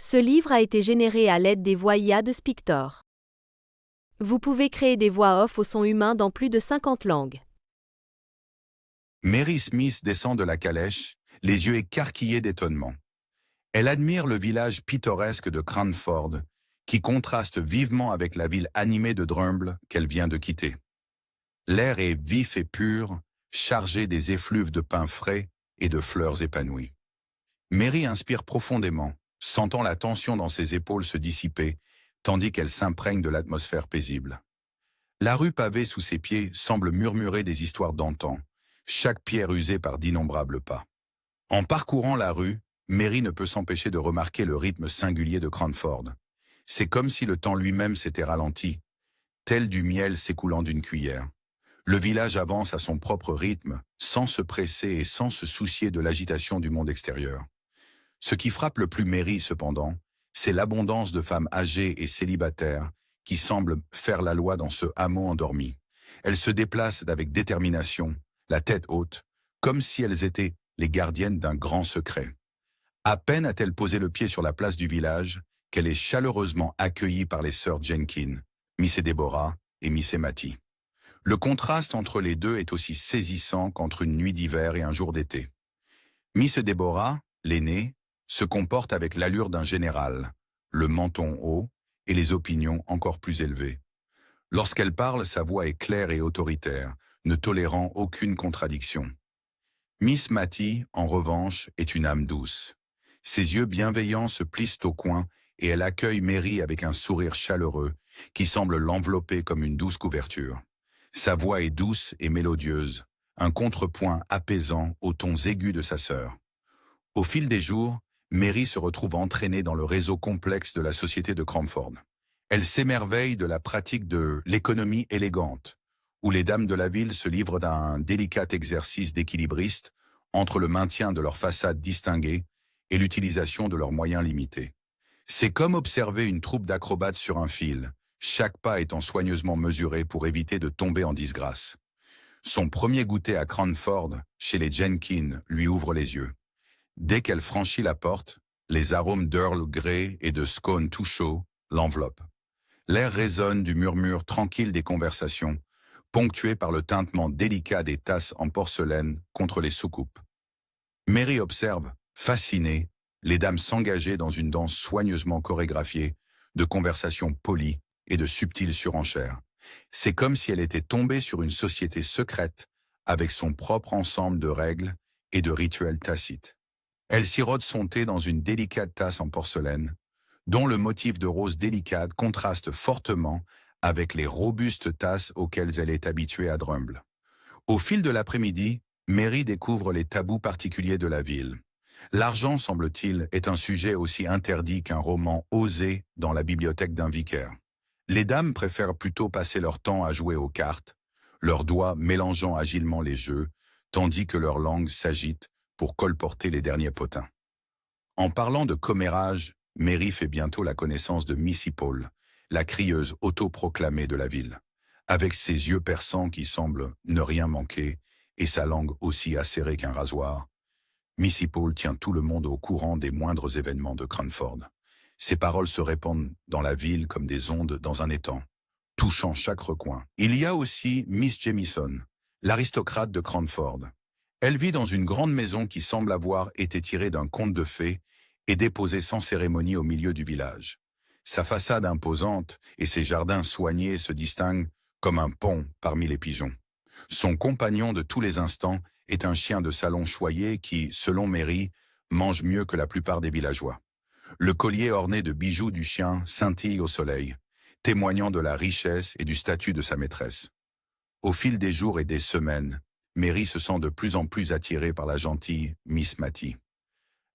Ce livre a été généré à l'aide des voix IA de Spictor. Vous pouvez créer des voix off au son humain dans plus de 50 langues. Mary Smith descend de la calèche, les yeux écarquillés d'étonnement. Elle admire le village pittoresque de Cranford, qui contraste vivement avec la ville animée de Drumble qu'elle vient de quitter. L'air est vif et pur, chargé des effluves de pain frais et de fleurs épanouies. Mary inspire profondément, sentant la tension dans ses épaules se dissiper, tandis qu'elle s'imprègne de l'atmosphère paisible. La rue pavée sous ses pieds semble murmurer des histoires d'antan, chaque pierre usée par d'innombrables pas. En parcourant la rue, Mary ne peut s'empêcher de remarquer le rythme singulier de Cranford. C'est comme si le temps lui-même s'était ralenti, tel du miel s'écoulant d'une cuillère. Le village avance à son propre rythme, sans se presser et sans se soucier de l'agitation du monde extérieur. Ce qui frappe le plus Mary, cependant, c'est l'abondance de femmes âgées et célibataires qui semblent faire la loi dans ce hameau endormi. Elles se déplacent avec détermination, la tête haute, comme si elles étaient les gardiennes d'un grand secret. À peine a-t-elle posé le pied sur la place du village qu'elle est chaleureusement accueillie par les sœurs Jenkins, Miss et Deborah et Miss et Mattie. Le contraste entre les deux est aussi saisissant qu'entre une nuit d'hiver et un jour d'été. Miss Deborah, l'aînée, se comporte avec l'allure d'un général, le menton haut et les opinions encore plus élevées. Lorsqu'elle parle, sa voix est claire et autoritaire, ne tolérant aucune contradiction. Miss Mattie, en revanche, est une âme douce. Ses yeux bienveillants se plissent au coin et elle accueille Mary avec un sourire chaleureux qui semble l'envelopper comme une douce couverture. Sa voix est douce et mélodieuse, un contrepoint apaisant aux tons aigus de sa sœur. Au fil des jours, Mary se retrouve entraînée dans le réseau complexe de la société de Cranford. Elle s'émerveille de la pratique de l'économie élégante, où les dames de la ville se livrent à un délicat exercice d'équilibriste entre le maintien de leur façade distinguée et l'utilisation de leurs moyens limités. C'est comme observer une troupe d'acrobates sur un fil, chaque pas étant soigneusement mesuré pour éviter de tomber en disgrâce. Son premier goûter à Cranford, chez les Jenkins, lui ouvre les yeux. Dès qu'elle franchit la porte, les arômes d'Earl Grey et de scone tout chaud l'enveloppent. L'air résonne du murmure tranquille des conversations, ponctué par le tintement délicat des tasses en porcelaine contre les soucoupes. Mary observe, fascinée, les dames s'engager dans une danse soigneusement chorégraphiée, de conversations polies et de subtiles surenchères. C'est comme si elle était tombée sur une société secrète, avec son propre ensemble de règles et de rituels tacites. Elle sirote son thé dans une délicate tasse en porcelaine, dont le motif de rose délicate contraste fortement avec les robustes tasses auxquelles elle est habituée à Drumble. Au fil de l'après-midi, Mary découvre les tabous particuliers de la ville. L'argent, semble-t-il, est un sujet aussi interdit qu'un roman osé dans la bibliothèque d'un vicaire. Les dames préfèrent plutôt passer leur temps à jouer aux cartes, leurs doigts mélangeant agilement les jeux, tandis que leur langue s'agite pour colporter les derniers potins. En parlant de commérage, Mary fait bientôt la connaissance de Missy Paul, la crieuse autoproclamée de la ville, avec ses yeux perçants qui semblent ne rien manquer et sa langue aussi acérée qu'un rasoir. Missy Paul tient tout le monde au courant des moindres événements de Cranford. Ses paroles se répandent dans la ville comme des ondes dans un étang, touchant chaque recoin. Il y a aussi Miss Jamison, l'aristocrate de Cranford. Elle vit dans une grande maison qui semble avoir été tirée d'un conte de fées et déposée sans cérémonie au milieu du village. Sa façade imposante et ses jardins soignés se distinguent comme un pont parmi les pigeons. Son compagnon de tous les instants est un chien de salon choyé qui, selon Mary, mange mieux que la plupart des villageois. Le collier orné de bijoux du chien scintille au soleil, témoignant de la richesse et du statut de sa maîtresse. Au fil des jours et des semaines, Mary se sent de plus en plus attirée par la gentille Miss Mattie.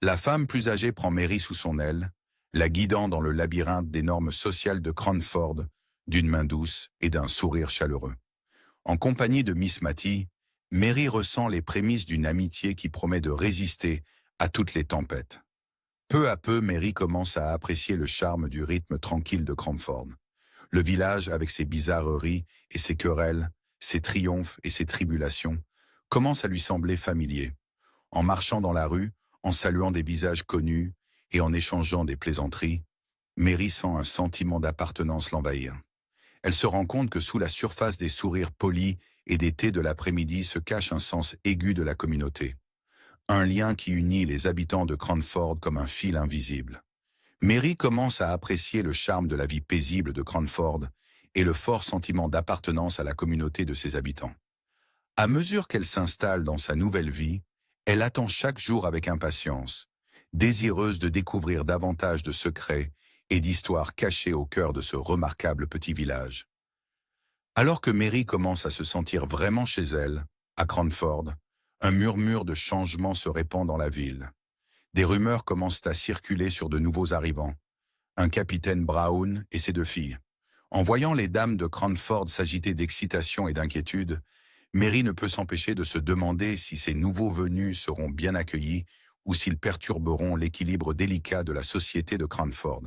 La femme plus âgée prend Mary sous son aile, la guidant dans le labyrinthe des normes sociales de Cranford, d'une main douce et d'un sourire chaleureux. En compagnie de Miss Mattie, Mary ressent les prémices d'une amitié qui promet de résister à toutes les tempêtes. Peu à peu, Mary commence à apprécier le charme du rythme tranquille de Cranford. Le village, avec ses bizarreries et ses querelles, ses triomphes et ses tribulations, commence à lui sembler familier. En marchant dans la rue, en saluant des visages connus et en échangeant des plaisanteries, Mary sent un sentiment d'appartenance l'envahir. Elle se rend compte que sous la surface des sourires polis et des thés de l'après-midi se cache un sens aigu de la communauté. Un lien qui unit les habitants de Cranford comme un fil invisible. Mary commence à apprécier le charme de la vie paisible de Cranford et le fort sentiment d'appartenance à la communauté de ses habitants. À mesure qu'elle s'installe dans sa nouvelle vie, elle attend chaque jour avec impatience, désireuse de découvrir davantage de secrets et d'histoires cachées au cœur de ce remarquable petit village. Alors que Mary commence à se sentir vraiment chez elle, à Cranford, un murmure de changement se répand dans la ville. Des rumeurs commencent à circuler sur de nouveaux arrivants. Un capitaine Brown et ses deux filles. En voyant les dames de Cranford s'agiter d'excitation et d'inquiétude, Mary ne peut s'empêcher de se demander si ces nouveaux venus seront bien accueillis ou s'ils perturberont l'équilibre délicat de la société de Cranford.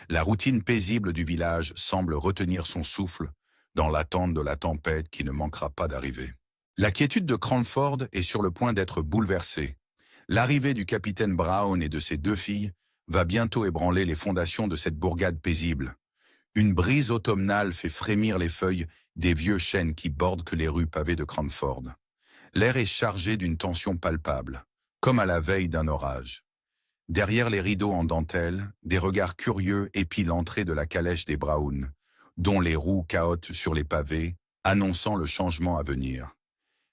La routine paisible du village semble retenir son souffle dans l'attente de la tempête qui ne manquera pas d'arriver. La quiétude de Cranford est sur le point d'être bouleversée. L'arrivée du capitaine Brown et de ses deux filles va bientôt ébranler les fondations de cette bourgade paisible. Une brise automnale fait frémir les feuilles des vieux chênes qui bordent les rues pavées de Cranford. L'air est chargé d'une tension palpable, comme à la veille d'un orage. Derrière les rideaux en dentelle, des regards curieux épient l'entrée de la calèche des Brown, dont les roues cahotent sur les pavés, annonçant le changement à venir.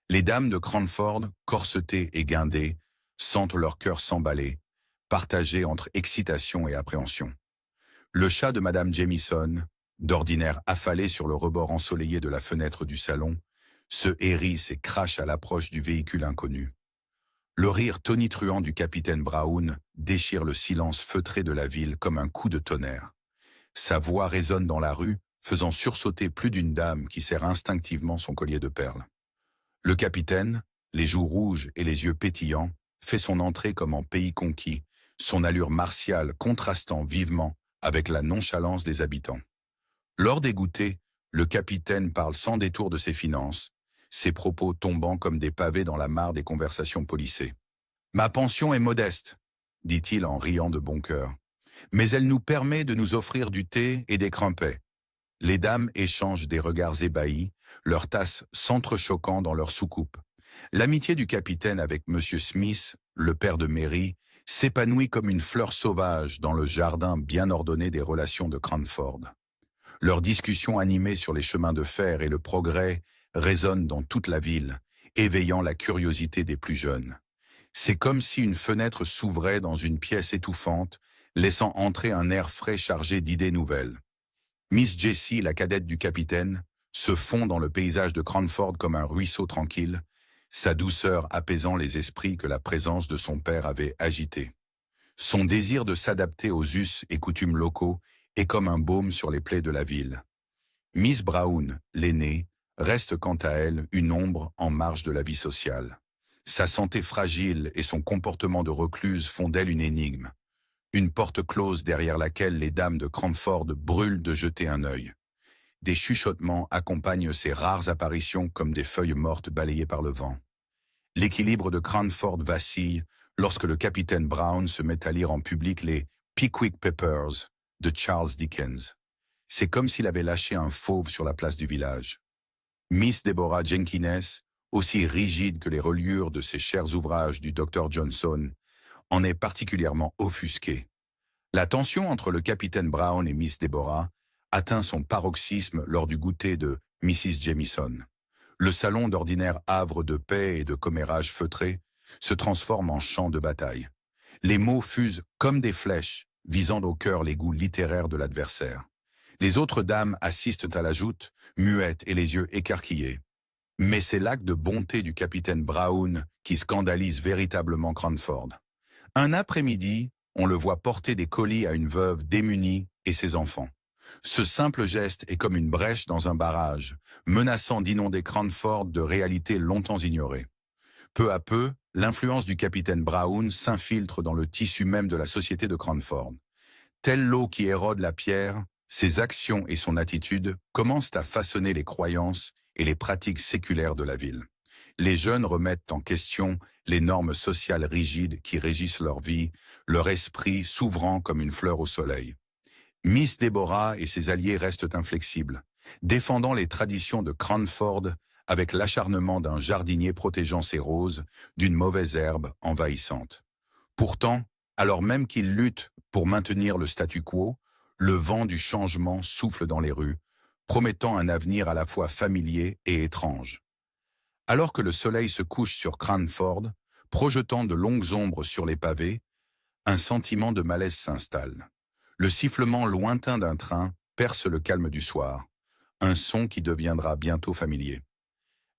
Les dames de Cranford, corsetées et guindées, sentent leur cœur s'emballer, partagé entre excitation et appréhension. Le chat de Madame Jamieson, d'ordinaire affalé sur le rebord ensoleillé de la fenêtre du salon, se hérisse et crache à l'approche du véhicule inconnu. Le rire tonitruant du capitaine Brown déchire le silence feutré de la ville comme un coup de tonnerre. Sa voix résonne dans la rue, faisant sursauter plus d'une dame qui serre instinctivement son collier de perles. Le capitaine, les joues rouges et les yeux pétillants, fait son entrée comme en pays conquis, son allure martiale contrastant vivement avec la nonchalance des habitants. Lors des goûters, le capitaine parle sans détour de ses finances, ses propos tombant comme des pavés dans la mare des conversations policées. « Ma pension est modeste, » dit-il en riant de bon cœur, « mais elle nous permet de nous offrir du thé et des crumpets. » Les dames échangent des regards ébahis, leurs tasses s'entrechoquant dans leurs soucoupes. L'amitié du capitaine avec M. Smith, le père de Mary, s'épanouit comme une fleur sauvage dans le jardin bien ordonné des relations de Cranford. Leurs discussions animées sur les chemins de fer et le progrès résonnent dans toute la ville, éveillant la curiosité des plus jeunes. C'est comme si une fenêtre s'ouvrait dans une pièce étouffante, laissant entrer un air frais chargé d'idées nouvelles. Miss Jessie, la cadette du capitaine, se fond dans le paysage de Cranford comme un ruisseau tranquille, sa douceur apaisant les esprits que la présence de son père avait agités. Son désir de s'adapter aux us et coutumes locaux est comme un baume sur les plaies de la ville. Miss Brown, l'aînée, reste quant à elle une ombre en marge de la vie sociale. Sa santé fragile et son comportement de recluse font d'elle une énigme. Une porte close derrière laquelle les dames de Cranford brûlent de jeter un œil. Des chuchotements accompagnent ces rares apparitions comme des feuilles mortes balayées par le vent. L'équilibre de Cranford vacille lorsque le capitaine Brown se met à lire en public les Pickwick Papers de Charles Dickens. C'est comme s'il avait lâché un fauve sur la place du village. Miss Deborah Jenkins, aussi rigide que les reliures de ses chers ouvrages du Dr. Johnson, en est particulièrement offusquée. La tension entre le capitaine Brown et Miss Deborah atteint son paroxysme lors du goûter de Mrs. Jamieson. Le salon d'ordinaire havre de paix et de commérages feutrés se transforme en champ de bataille. Les mots fusent comme des flèches, visant au cœur les goûts littéraires de l'adversaire. Les autres dames assistent à la joute, muettes et les yeux écarquillés. Mais c'est l'acte de bonté du capitaine Brown qui scandalise véritablement Cranford. Un après-midi, on le voit porter des colis à une veuve démunie et ses enfants. Ce simple geste est comme une brèche dans un barrage, menaçant d'inonder Cranford de réalités longtemps ignorées. Peu à peu, l'influence du capitaine Brown s'infiltre dans le tissu même de la société de Cranford. Telle l'eau qui érode la pierre, ses actions et son attitude commencent à façonner les croyances et les pratiques séculaires de la ville. Les jeunes remettent en question les normes sociales rigides qui régissent leur vie, leur esprit s'ouvrant comme une fleur au soleil. Miss Deborah et ses alliés restent inflexibles, défendant les traditions de Cranford avec l'acharnement d'un jardinier protégeant ses roses d'une mauvaise herbe envahissante. Pourtant, alors même qu'ils luttent pour maintenir le statu quo, le vent du changement souffle dans les rues, promettant un avenir à la fois familier et étrange. Alors que le soleil se couche sur Cranford, projetant de longues ombres sur les pavés, un sentiment de malaise s'installe. Le sifflement lointain d'un train perce le calme du soir, un son qui deviendra bientôt familier.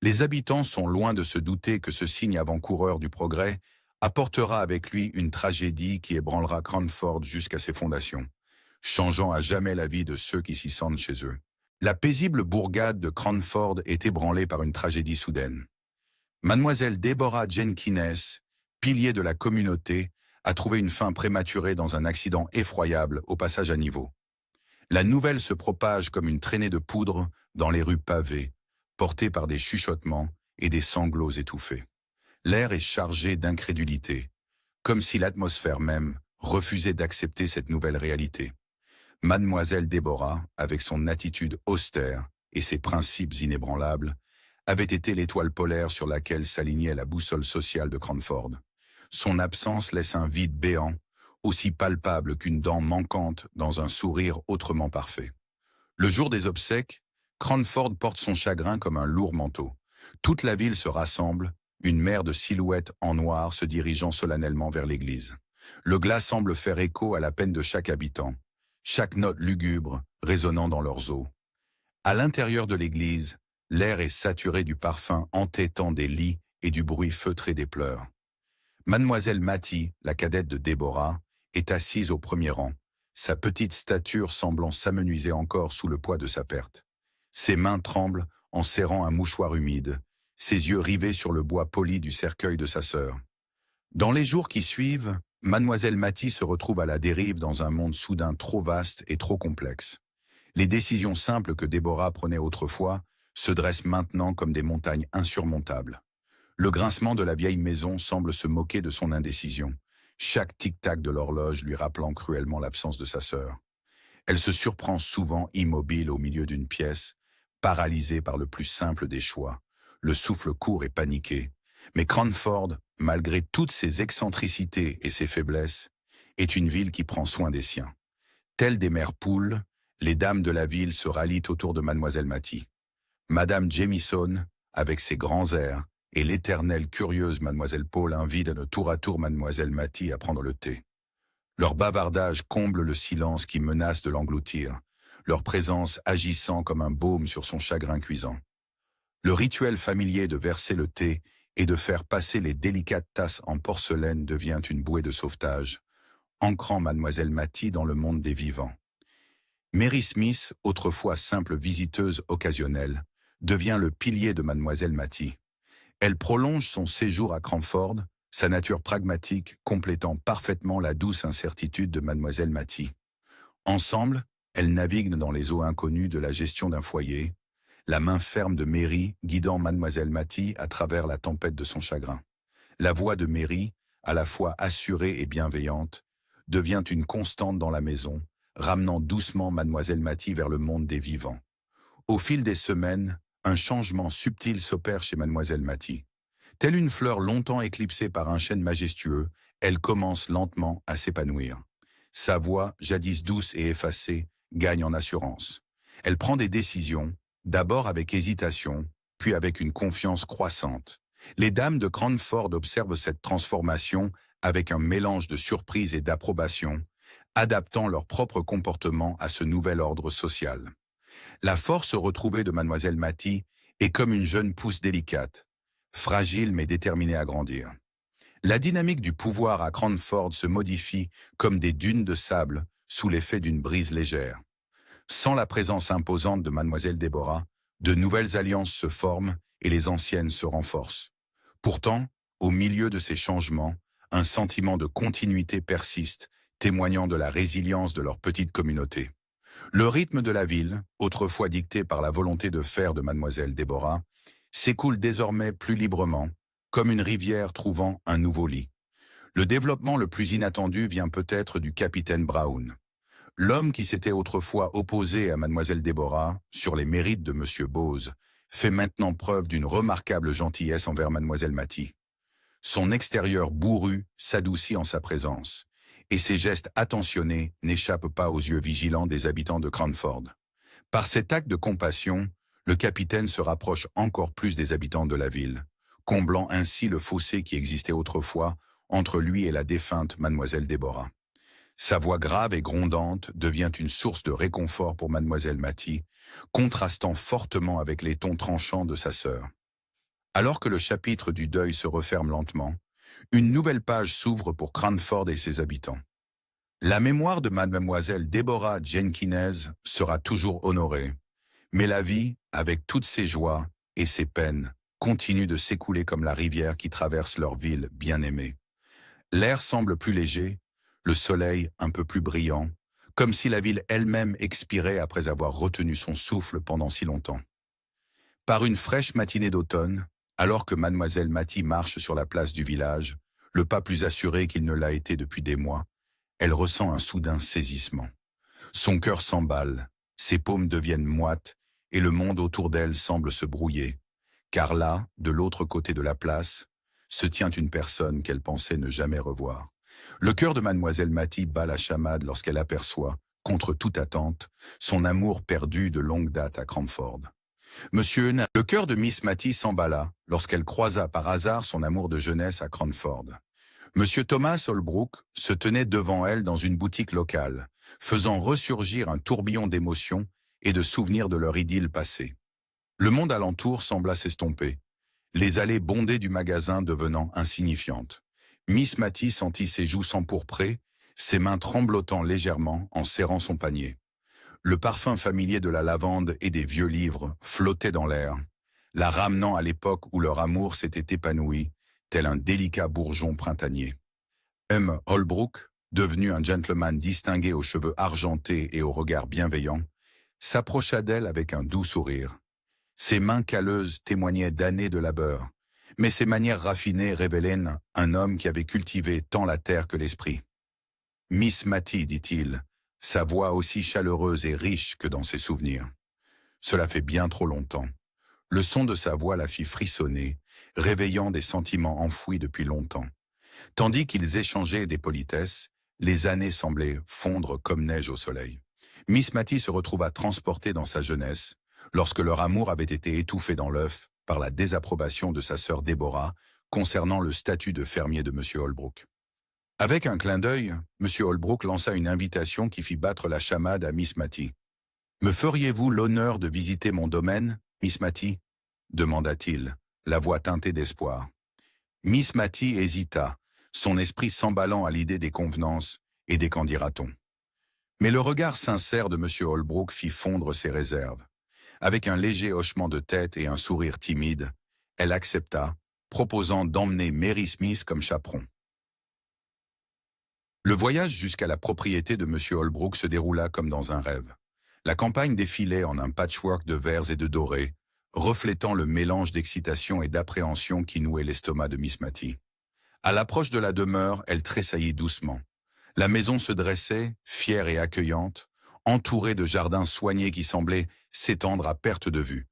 Les habitants sont loin de se douter que ce signe avant-coureur du progrès apportera avec lui une tragédie qui ébranlera Cranford jusqu'à ses fondations, changeant à jamais la vie de ceux qui s'y sentent chez eux. La paisible bourgade de Cranford est ébranlée par une tragédie soudaine. Mademoiselle Deborah Jenkins, pilier de la communauté, a trouvé une fin prématurée dans un accident effroyable au passage à niveau. La nouvelle se propage comme une traînée de poudre dans les rues pavées, portée par des chuchotements et des sanglots étouffés. L'air est chargé d'incrédulité, comme si l'atmosphère même refusait d'accepter cette nouvelle réalité. Mademoiselle Deborah, avec son attitude austère et ses principes inébranlables, avait été l'étoile polaire sur laquelle s'alignait la boussole sociale de Cranford. Son absence laisse un vide béant, aussi palpable qu'une dent manquante dans un sourire autrement parfait. Le jour des obsèques, Cranford porte son chagrin comme un lourd manteau. Toute la ville se rassemble, une mer de silhouettes en noir se dirigeant solennellement vers l'église. Le glas semble faire écho à la peine de chaque habitant, chaque note lugubre résonnant dans leurs os. À l'intérieur de l'église, l'air est saturé du parfum entêtant des lits et du bruit feutré des pleurs. Mademoiselle Mattie, la cadette de Deborah, est assise au premier rang, sa petite stature semblant s'amenuiser encore sous le poids de sa perte. Ses mains tremblent en serrant un mouchoir humide, ses yeux rivés sur le bois poli du cercueil de sa sœur. Dans les jours qui suivent, Mademoiselle Mattie se retrouve à la dérive dans un monde soudain trop vaste et trop complexe. Les décisions simples que Deborah prenait autrefois se dressent maintenant comme des montagnes insurmontables. Le grincement de la vieille maison semble se moquer de son indécision, chaque tic-tac de l'horloge lui rappelant cruellement l'absence de sa sœur. Elle se surprend souvent immobile au milieu d'une pièce, paralysée par le plus simple des choix, le souffle court et paniqué. Mais Cranford, malgré toutes ses excentricités et ses faiblesses, est une ville qui prend soin des siens. Telles des mères poules, les dames de la ville se rallient autour de Mademoiselle Mattie. Madame Jamieson, avec ses grands airs, et l'éternelle curieuse Mademoiselle Paul invitent tour à tour Mademoiselle Mattie à prendre le thé. Leur bavardage comble le silence qui menace de l'engloutir, leur présence agissant comme un baume sur son chagrin cuisant. Le rituel familier de verser le thé et de faire passer les délicates tasses en porcelaine devient une bouée de sauvetage, ancrant Mademoiselle Mattie dans le monde des vivants. Mary Smith, autrefois simple visiteuse occasionnelle, devient le pilier de Mademoiselle Mattie. Elle prolonge son séjour à Cranford, sa nature pragmatique complétant parfaitement la douce incertitude de Mademoiselle Mattie. Ensemble, elles naviguent dans les eaux inconnues de la gestion d'un foyer, la main ferme de Mary guidant Mademoiselle Mattie à travers la tempête de son chagrin. La voix de Mary, à la fois assurée et bienveillante, devient une constante dans la maison, ramenant doucement Mademoiselle Mattie vers le monde des vivants. Au fil des semaines, un changement subtil s'opère chez Mademoiselle Mattie. Telle une fleur longtemps éclipsée par un chêne majestueux, elle commence lentement à s'épanouir. Sa voix, jadis douce et effacée, gagne en assurance. Elle prend des décisions, d'abord avec hésitation, puis avec une confiance croissante. Les dames de Cranford observent cette transformation avec un mélange de surprise et d'approbation, adaptant leur propre comportement à ce nouvel ordre social. La force retrouvée de Mademoiselle Mattie est comme une jeune pousse délicate, fragile mais déterminée à grandir. La dynamique du pouvoir à Cranford se modifie comme des dunes de sable sous l'effet d'une brise légère. Sans la présence imposante de Mademoiselle Deborah, de nouvelles alliances se forment et les anciennes se renforcent. Pourtant, au milieu de ces changements, un sentiment de continuité persiste, témoignant de la résilience de leur petite communauté. Le rythme de la ville, autrefois dicté par la volonté de faire de Mademoiselle Deborah, s'écoule désormais plus librement, comme une rivière trouvant un nouveau lit. Le développement le plus inattendu vient peut-être du capitaine Brown. L'homme qui s'était autrefois opposé à mademoiselle Déborah sur les mérites de monsieur Bose fait maintenant preuve d'une remarquable gentillesse envers mademoiselle Mattie. Son extérieur bourru s'adoucit en sa présence, et ses gestes attentionnés n'échappent pas aux yeux vigilants des habitants de Cranford. Par cet acte de compassion, le capitaine se rapproche encore plus des habitants de la ville, comblant ainsi le fossé qui existait autrefois entre lui et la défunte mademoiselle Déborah. Sa voix grave et grondante devient une source de réconfort pour mademoiselle Mattie, contrastant fortement avec les tons tranchants de sa sœur. Alors que le chapitre du deuil se referme lentement, une nouvelle page s'ouvre pour Cranford et ses habitants. La mémoire de mademoiselle Deborah Jenkins sera toujours honorée, mais la vie, avec toutes ses joies et ses peines, continue de s'écouler comme la rivière qui traverse leur ville bien-aimée. L'air semble plus léger, le soleil un peu plus brillant, comme si la ville elle-même expirait après avoir retenu son souffle pendant si longtemps. Par une fraîche matinée d'automne, alors que mademoiselle Mattie marche sur la place du village, le pas plus assuré qu'il ne l'a été depuis des mois, elle ressent un soudain saisissement. Son cœur s'emballe, ses paumes deviennent moites et le monde autour d'elle semble se brouiller, car là, de l'autre côté de la place, se tient une personne qu'elle pensait ne jamais revoir. Le cœur de mademoiselle Mattie bat la chamade lorsqu'elle aperçoit, contre toute attente, son amour perdu de longue date à Cranford. Le cœur de Miss Mattie s'emballa lorsqu'elle croisa par hasard son amour de jeunesse à Cranford. Monsieur Thomas Holbrook se tenait devant elle dans une boutique locale, faisant ressurgir un tourbillon d'émotions et de souvenirs de leur idylle passée. Le monde alentour sembla s'estomper, les allées bondées du magasin devenant insignifiantes. Miss Mattie sentit ses joues s'empourprer, ses mains tremblotant légèrement en serrant son panier. Le parfum familier de la lavande et des vieux livres flottait dans l'air, la ramenant à l'époque où leur amour s'était épanoui, tel un délicat bourgeon printanier. M. Holbrook, devenu un gentleman distingué aux cheveux argentés et au regard bienveillant, s'approcha d'elle avec un doux sourire. Ses mains calleuses témoignaient d'années de labeur, mais ses manières raffinées révélaient un homme qui avait cultivé tant la terre que l'esprit. « Miss Mattie, dit-il, sa voix aussi chaleureuse et riche que dans ses souvenirs. Cela fait bien trop longtemps. » Le son de sa voix la fit frissonner, réveillant des sentiments enfouis depuis longtemps. Tandis qu'ils échangeaient des politesses, les années semblaient fondre comme neige au soleil. Miss Mattie se retrouva transportée dans sa jeunesse, lorsque leur amour avait été étouffé dans l'œuf par la désapprobation de sa sœur Déborah concernant le statut de fermier de M. Holbrook. Avec un clin d'œil, M. Holbrook lança une invitation qui fit battre la chamade à Miss Mattie. « Me feriez-vous l'honneur de visiter mon domaine, Miss Mattie ?» demanda-t-il, la voix teintée d'espoir. Miss Mattie hésita, son esprit s'emballant à l'idée des convenances et des qu'en dira-t-on. Mais le regard sincère de M. Holbrook fit fondre ses réserves. Avec un léger hochement de tête et un sourire timide, elle accepta, proposant d'emmener Mary Smith comme chaperon. Le voyage jusqu'à la propriété de M. Holbrook se déroula comme dans un rêve. La campagne défilait en un patchwork de verts et de dorés, reflétant le mélange d'excitation et d'appréhension qui nouait l'estomac de Miss Mattie. À l'approche de la demeure, elle tressaillit doucement. La maison se dressait, fière et accueillante, entourée de jardins soignés qui semblaient s'étendre à perte de vue.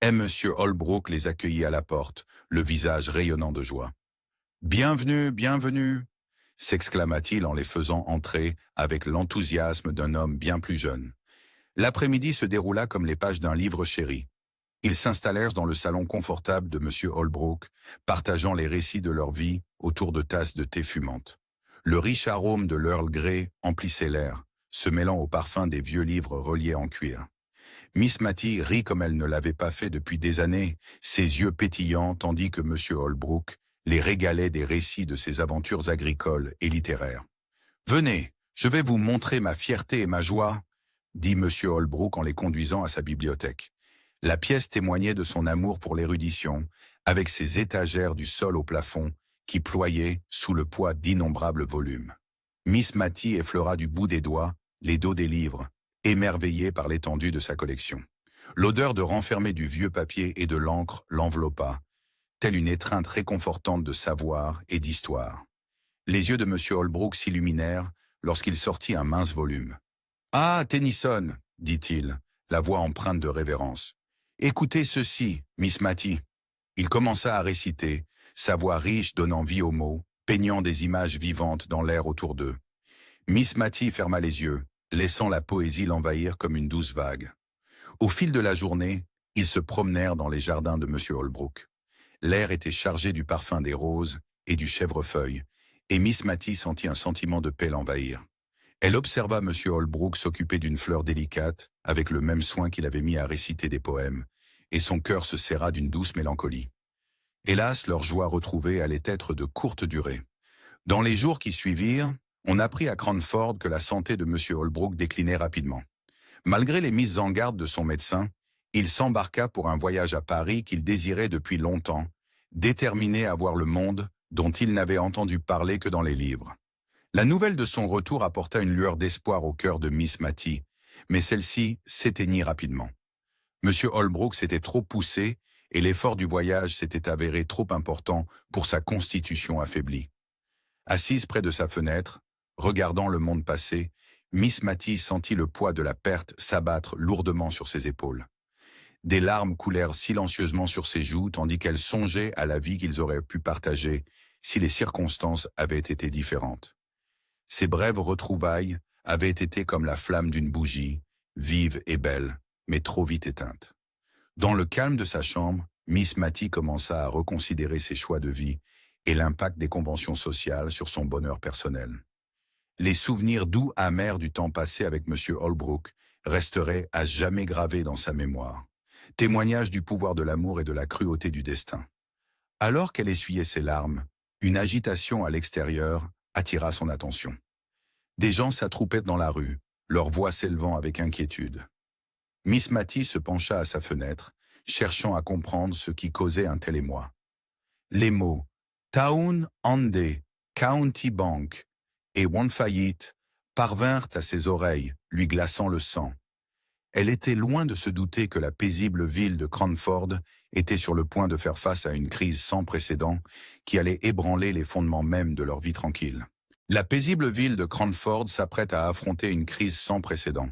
Et M. Holbrook les accueillit à la porte, le visage rayonnant de joie. « Bienvenue, bienvenue !» s'exclama-t-il en les faisant entrer avec l'enthousiasme d'un homme bien plus jeune. L'après-midi se déroula comme les pages d'un livre chéri. Ils s'installèrent dans le salon confortable de M. Holbrook, partageant les récits de leur vie autour de tasses de thé fumantes. Le riche arôme de l'Earl Grey emplissait l'air, se mêlant au parfum des vieux livres reliés en cuir. Miss Mattie rit comme elle ne l'avait pas fait depuis des années, ses yeux pétillants tandis que M. Holbrook les régalait des récits de ses aventures agricoles et littéraires. « Venez, je vais vous montrer ma fierté et ma joie », dit M. Holbrook en les conduisant à sa bibliothèque. La pièce témoignait de son amour pour l'érudition, avec ses étagères du sol au plafond qui ployaient sous le poids d'innombrables volumes. Miss Mattie effleura du bout des doigts les dos des livres, émerveillée par l'étendue de sa collection. L'odeur de renfermé du vieux papier et de l'encre l'enveloppa, telle une étreinte réconfortante de savoir et d'histoire. Les yeux de M. Holbrook s'illuminèrent lorsqu'il sortit un mince volume. « Ah, Tennyson !» dit-il, la voix empreinte de révérence. « Écoutez ceci, Miss Mattie. » Il commença à réciter, sa voix riche donnant vie aux mots, peignant des images vivantes dans l'air autour d'eux. Miss Mattie ferma les yeux, laissant la poésie l'envahir comme une douce vague. Au fil de la journée, ils se promenèrent dans les jardins de M. Holbrook. L'air était chargé du parfum des roses et du chèvrefeuille, et Miss Mattie sentit un sentiment de paix l'envahir. Elle observa M. Holbrook s'occuper d'une fleur délicate, avec le même soin qu'il avait mis à réciter des poèmes, et son cœur se serra d'une douce mélancolie. Hélas, leur joie retrouvée allait être de courte durée. Dans les jours qui suivirent, on apprit à Cranford que la santé de M. Holbrook déclinait rapidement. Malgré les mises en garde de son médecin, il s'embarqua pour un voyage à Paris qu'il désirait depuis longtemps, déterminé à voir le monde dont il n'avait entendu parler que dans les livres. La nouvelle de son retour apporta une lueur d'espoir au cœur de Miss Mattie, mais celle-ci s'éteignit rapidement. M. Holbrook s'était trop poussé et l'effort du voyage s'était avéré trop important pour sa constitution affaiblie. Assise près de sa fenêtre, regardant le monde passer, Miss Mattie sentit le poids de la perte s'abattre lourdement sur ses épaules. Des larmes coulèrent silencieusement sur ses joues tandis qu'elle songeait à la vie qu'ils auraient pu partager si les circonstances avaient été différentes. Ces brèves retrouvailles avaient été comme la flamme d'une bougie, vive et belle, mais trop vite éteinte. Dans le calme de sa chambre, Miss Mattie commença à reconsidérer ses choix de vie et l'impact des conventions sociales sur son bonheur personnel. Les souvenirs doux amers du temps passé avec M. Holbrook resteraient à jamais gravés dans sa mémoire, témoignage du pouvoir de l'amour et de la cruauté du destin. Alors qu'elle essuyait ses larmes, une agitation à l'extérieur attira son attention. Des gens s'attroupaient dans la rue, leurs voix s'élevant avec inquiétude. Miss Mattie se pencha à sa fenêtre, cherchant à comprendre ce qui causait un tel émoi. Les mots « Town Ande, County Bank » et « One Faillite » parvinrent à ses oreilles, lui glaçant le sang. Elle était loin de se douter que la paisible ville de Cranford était sur le point de faire face à une crise sans précédent qui allait ébranler les fondements mêmes de leur vie tranquille. La paisible ville de Cranford s'apprête à affronter une crise sans précédent.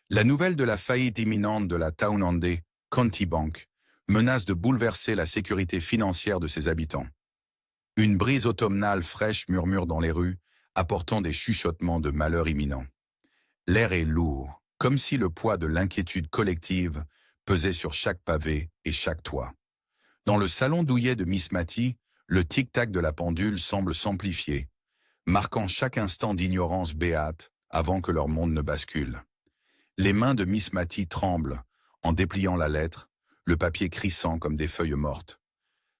La nouvelle de la faillite imminente de la Town Ande, County Bank, menace de bouleverser la sécurité financière de ses habitants. Une brise automnale fraîche murmure dans les rues, apportant des chuchotements de malheur imminent. L'air est lourd, comme si le poids de l'inquiétude collective pesait sur chaque pavé et chaque toit. Dans le salon douillet de Miss Mattie, le tic-tac de la pendule semble s'amplifier, marquant chaque instant d'ignorance béate avant que leur monde ne bascule. Les mains de Miss Mattie tremblent en dépliant la lettre, le papier crissant comme des feuilles mortes.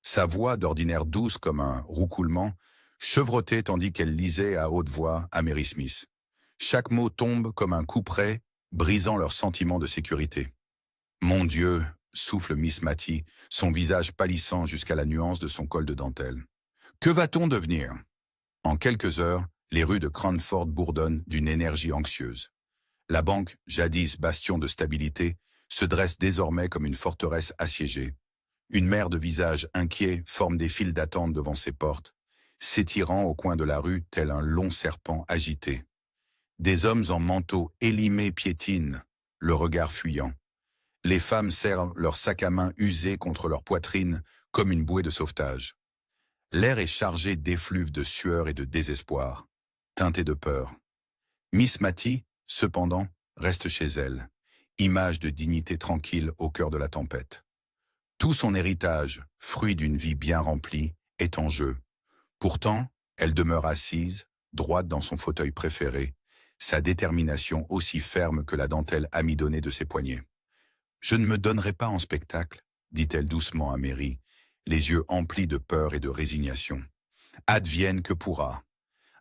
Sa voix, d'ordinaire douce comme un roucoulement, chevrotait tandis qu'elle lisait à haute voix à Mary Smith. Chaque mot tombe comme un couperet, brisant leur sentiment de sécurité. « Mon Dieu !» souffle Miss Mattie, son visage pâlissant jusqu'à la nuance de son col de dentelle. « Que va-t-on devenir ?» En quelques heures, les rues de Cranford bourdonnent d'une énergie anxieuse. La banque, jadis bastion de stabilité, se dresse désormais comme une forteresse assiégée. Une mer de visages inquiets forme des files d'attente devant ses portes, s'étirant au coin de la rue tel un long serpent agité. Des hommes en manteau élimés piétinent, le regard fuyant. Les femmes serrent leurs sacs à main usés contre leur poitrine comme une bouée de sauvetage. L'air est chargé d'effluves de sueur et de désespoir, teinté de peur. Miss Mattie, cependant, reste chez elle, image de dignité tranquille au cœur de la tempête. Tout son héritage, fruit d'une vie bien remplie, est en jeu. Pourtant, elle demeure assise, droite dans son fauteuil préféré, sa détermination aussi ferme que la dentelle amidonnée de ses poignets. « Je ne me donnerai pas en spectacle, » dit-elle doucement à Mary, les yeux emplis de peur et de résignation. « Advienne que pourra. »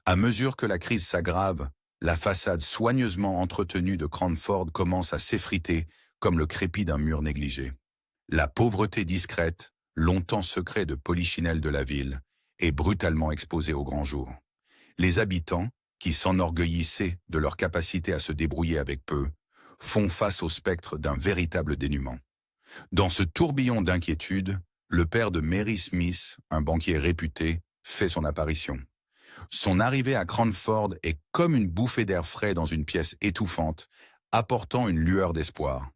À mesure que la crise s'aggrave, la façade soigneusement entretenue de Cranford commence à s'effriter comme le crépi d'un mur négligé. La pauvreté discrète, longtemps secret de polichinelle de la ville, est brutalement exposée au grand jour. Les habitants, qui s'enorgueillissaient de leur capacité à se débrouiller avec peu, font face au spectre d'un véritable dénuement. Dans ce tourbillon d'inquiétude, le père de Mary Smith, un banquier réputé, fait son apparition. Son arrivée à Cranford est comme une bouffée d'air frais dans une pièce étouffante, apportant une lueur d'espoir.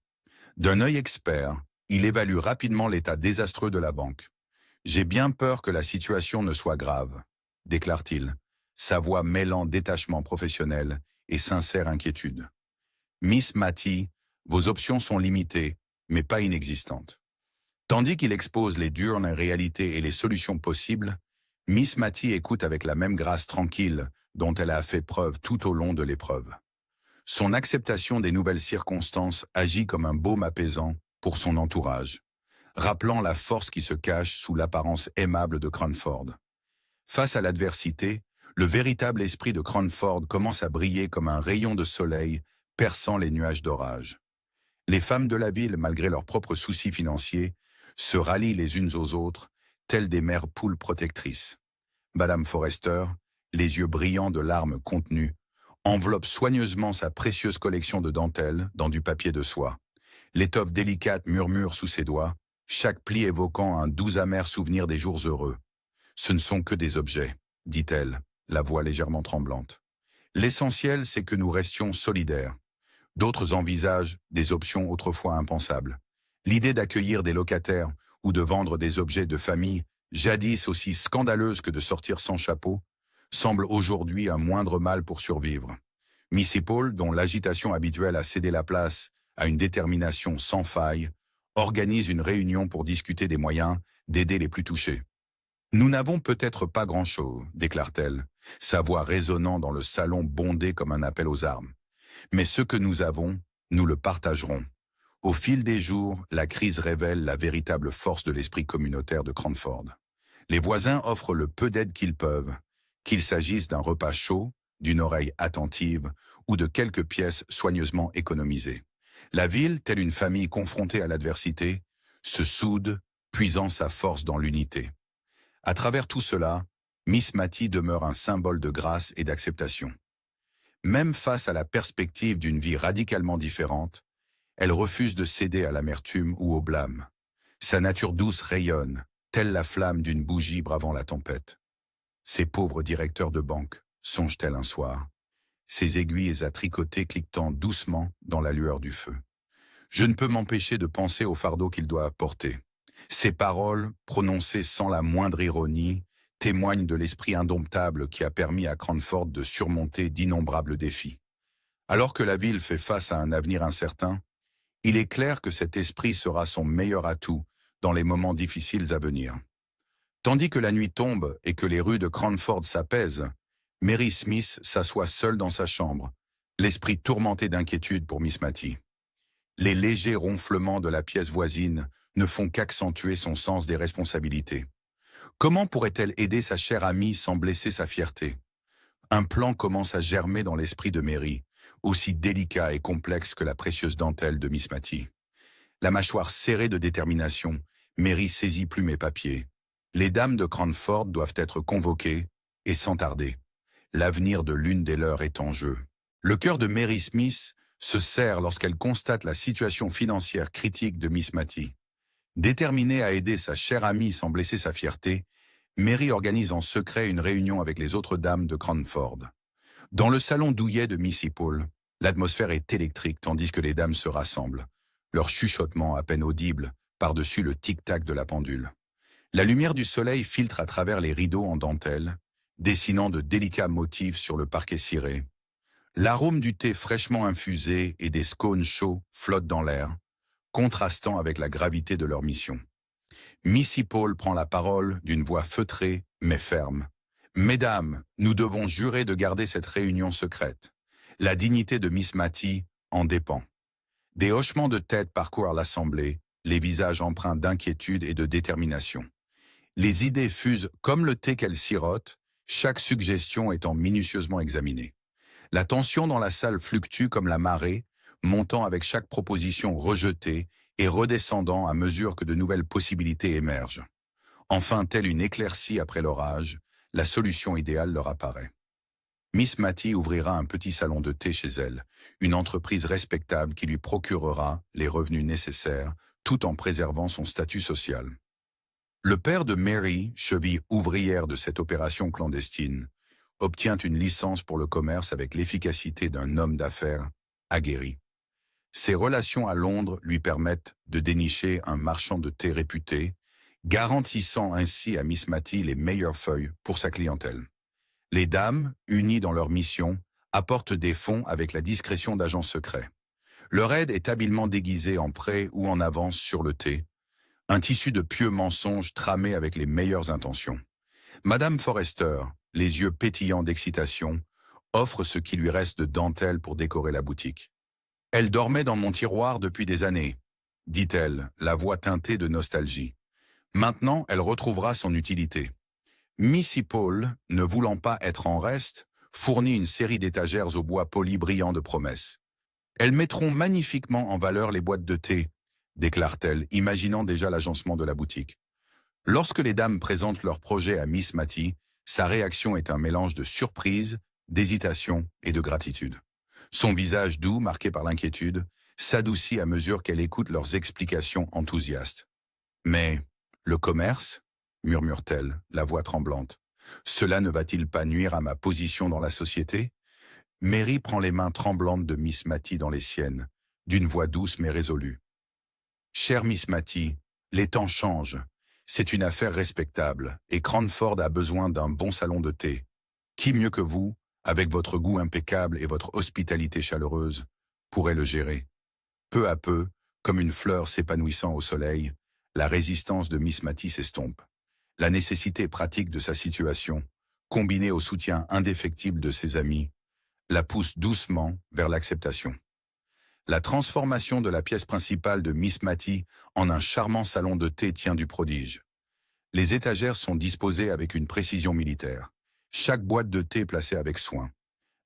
D'un œil expert, il évalue rapidement l'état désastreux de la banque. « J'ai bien peur que la situation ne soit grave », déclare-t-il, sa voix mêlant détachement professionnel et sincère inquiétude. « Miss Mattie, vos options sont limitées, mais pas inexistantes. » Tandis qu'il expose les dures réalités et les solutions possibles, Miss Mattie écoute avec la même grâce tranquille dont elle a fait preuve tout au long de l'épreuve. Son acceptation des nouvelles circonstances agit comme un baume apaisant pour son entourage, rappelant la force qui se cache sous l'apparence aimable de Cranford. Face à l'adversité, le véritable esprit de Cranford commence à briller comme un rayon de soleil perçant les nuages d'orage. Les femmes de la ville, malgré leurs propres soucis financiers, se rallient les unes aux autres, telles des mères poules protectrices. Madame Forrester, les yeux brillants de larmes contenues, enveloppe soigneusement sa précieuse collection de dentelles dans du papier de soie. L'étoffe délicate murmure sous ses doigts, chaque pli évoquant un doux amer souvenir des jours heureux. « Ce ne sont que des objets », dit-elle, la voix légèrement tremblante. « L'essentiel, c'est que nous restions solidaires. » D'autres envisagent des options autrefois impensables. L'idée d'accueillir des locataires ou de vendre des objets de famille, jadis aussi scandaleuse que de sortir sans chapeau, semble aujourd'hui un moindre mal pour survivre. Missy Paul, dont l'agitation habituelle a cédé la place à une détermination sans faille, organise une réunion pour discuter des moyens d'aider les plus touchés. « Nous n'avons peut-être pas grand-chose », déclare-t-elle, sa voix résonnant dans le salon bondé comme un appel aux armes. « Mais ce que nous avons, nous le partagerons. » Au fil des jours, la crise révèle la véritable force de l'esprit communautaire de Cranford. Les voisins offrent le peu d'aide qu'ils peuvent, qu'il s'agisse d'un repas chaud, d'une oreille attentive ou de quelques pièces soigneusement économisées. La ville, telle une famille confrontée à l'adversité, se soude, puisant sa force dans l'unité. À travers tout cela, Miss Mattie demeure un symbole de grâce et d'acceptation. Même face à la perspective d'une vie radicalement différente, elle refuse de céder à l'amertume ou au blâme. Sa nature douce rayonne, telle la flamme d'une bougie bravant la tempête. Ces pauvres directeurs de banque, songe-t-elle un soir, ses aiguilles à tricoter cliquetant doucement dans la lueur du feu. Je ne peux m'empêcher de penser au fardeau qu'il doit porter. Ces paroles, prononcées sans la moindre ironie, témoignent de l'esprit indomptable qui a permis à Cranford de surmonter d'innombrables défis. Alors que la ville fait face à un avenir incertain, il est clair que cet esprit sera son meilleur atout dans les moments difficiles à venir. Tandis que la nuit tombe et que les rues de Cranford s'apaisent, Mary Smith s'assoit seule dans sa chambre, l'esprit tourmenté d'inquiétude pour Miss Mattie. Les légers ronflements de la pièce voisine ne font qu'accentuer son sens des responsabilités. Comment pourrait-elle aider sa chère amie sans blesser sa fierté? Un plan commence à germer dans l'esprit de Mary, aussi délicat et complexe que la précieuse dentelle de Miss Mattie. La mâchoire serrée de détermination, Mary saisit plume et papier. Les dames de Cranford doivent être convoquées, et sans tarder. L'avenir de l'une des leurs est en jeu. Le cœur de Mary Smith se serre lorsqu'elle constate la situation financière critique de Miss Mattie. Déterminée à aider sa chère amie sans blesser sa fierté, Mary organise en secret une réunion avec les autres dames de Cranford. Dans le salon douillet de Missy Paul, l'atmosphère est électrique tandis que les dames se rassemblent, leur chuchotement à peine audible par-dessus le tic-tac de la pendule. La lumière du soleil filtre à travers les rideaux en dentelle, dessinant de délicats motifs sur le parquet ciré. L'arôme du thé fraîchement infusé et des scones chauds flotte dans l'air, contrastant avec la gravité de leur mission. Missy Paul prend la parole d'une voix feutrée mais ferme. « Mesdames, nous devons jurer de garder cette réunion secrète. La dignité de Miss Mattie en dépend. » Des hochements de tête parcourent l'assemblée, les visages empreints d'inquiétude et de détermination. Les idées fusent comme le thé qu'elles sirotent, chaque suggestion étant minutieusement examinée. La tension dans la salle fluctue comme la marée, montant avec chaque proposition rejetée et redescendant à mesure que de nouvelles possibilités émergent. Enfin, telle une éclaircie après l'orage, la solution idéale leur apparaît. Miss Matty ouvrira un petit salon de thé chez elle, une entreprise respectable qui lui procurera les revenus nécessaires tout en préservant son statut social. Le père de Mary, cheville ouvrière de cette opération clandestine, obtient une licence pour le commerce avec l'efficacité d'un homme d'affaires aguerri. Ses relations à Londres lui permettent de dénicher un marchand de thé réputé, garantissant ainsi à Miss Matty les meilleures feuilles pour sa clientèle. Les dames, unies dans leur mission, apportent des fonds avec la discrétion d'agents secrets. Leur aide est habilement déguisée en prêt ou en avance sur le thé, un tissu de pieux mensonges tramé avec les meilleures intentions. Madame Forrester, les yeux pétillants d'excitation, offre ce qui lui reste de dentelle pour décorer la boutique. « Elle dormait dans mon tiroir depuis des années », dit-elle, la voix teintée de nostalgie. Maintenant, elle retrouvera son utilité. Missy Paul, ne voulant pas être en reste, fournit une série d'étagères au bois poli brillant de promesses. Elles mettront magnifiquement en valeur les boîtes de thé, déclare-t-elle, imaginant déjà l'agencement de la boutique. Lorsque les dames présentent leur projet à Miss Matty, sa réaction est un mélange de surprise, d'hésitation et de gratitude. Son visage doux, marqué par l'inquiétude, s'adoucit à mesure qu'elle écoute leurs explications enthousiastes. « Mais le commerce ?» murmure-t-elle, la voix tremblante. « Cela ne va-t-il pas nuire à ma position dans la société ?» Mary prend les mains tremblantes de Miss Matty dans les siennes, d'une voix douce mais résolue. « Chère Miss Matty, les temps changent. C'est une affaire respectable, et Cranford a besoin d'un bon salon de thé. Qui mieux que vous, avec votre goût impeccable et votre hospitalité chaleureuse, pourrait le gérer ?» Peu à peu, comme une fleur s'épanouissant au soleil, la résistance de Miss Matty s'estompe. La nécessité pratique de sa situation, combinée au soutien indéfectible de ses amis, la pousse doucement vers l'acceptation. La transformation de la pièce principale de Miss Matty en un charmant salon de thé tient du prodige. Les étagères sont disposées avec une précision militaire, chaque boîte de thé placée avec soin.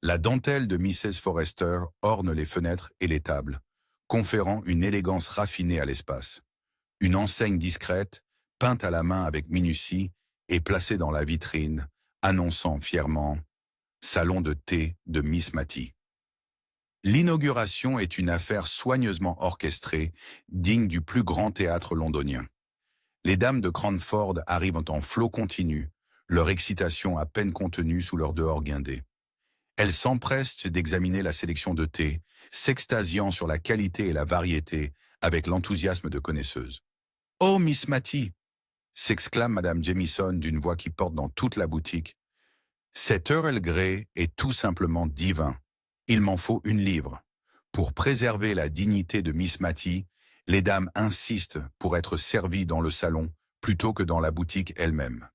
La dentelle de Mrs. Forrester orne les fenêtres et les tables, conférant une élégance raffinée à l'espace. Une enseigne discrète, peinte à la main avec minutie, est placée dans la vitrine, annonçant fièrement « Salon de thé de Miss Matty ». L'inauguration est une affaire soigneusement orchestrée, digne du plus grand théâtre londonien. Les dames de Cranford arrivent en flot continu, leur excitation à peine contenue sous leur dehors guindé. Elles s'empressent d'examiner la sélection de thé, s'extasiant sur la qualité et la variété, avec l'enthousiasme de connaisseuses. « Oh, Miss Matty !» s'exclame Madame Jamieson d'une voix qui porte dans toute la boutique. « Cet Earl Grey est tout simplement divin. Il m'en faut 1 livre. » Pour préserver la dignité de Miss Matty, les dames insistent pour être servies dans le salon plutôt que dans la boutique elle-même.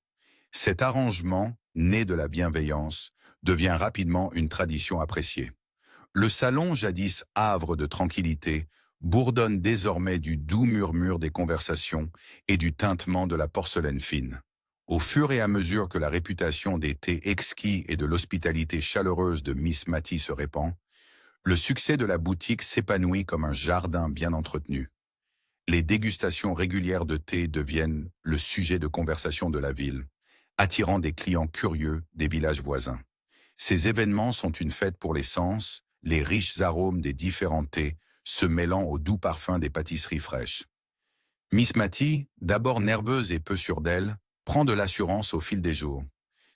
Cet arrangement, né de la bienveillance, devient rapidement une tradition appréciée. Le salon, jadis havre de tranquillité, bourdonne désormais du doux murmure des conversations et du tintement de la porcelaine fine. Au fur et à mesure que la réputation des thés exquis et de l'hospitalité chaleureuse de Miss Matty se répand, le succès de la boutique s'épanouit comme un jardin bien entretenu. Les dégustations régulières de thé deviennent le sujet de conversation de la ville, attirant des clients curieux des villages voisins. Ces événements sont une fête pour les sens, les riches arômes des différents thés se mêlant au doux parfum des pâtisseries fraîches. Miss Matty, d'abord nerveuse et peu sûre d'elle, prend de l'assurance au fil des jours.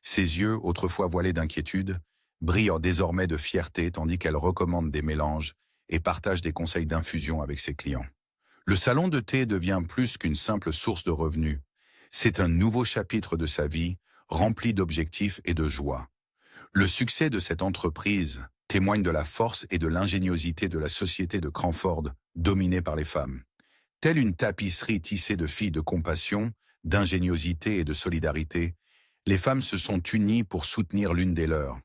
Ses yeux, autrefois voilés d'inquiétude, brillent désormais de fierté tandis qu'elle recommande des mélanges et partage des conseils d'infusion avec ses clients. Le salon de thé devient plus qu'une simple source de revenus. C'est un nouveau chapitre de sa vie, rempli d'objectifs et de joie. Le succès de cette entreprise témoigne de la force et de l'ingéniosité de la société de Cranford, dominée par les femmes. Telle une tapisserie tissée de filles de compassion, d'ingéniosité et de solidarité, les femmes se sont unies pour soutenir l'une des leurs.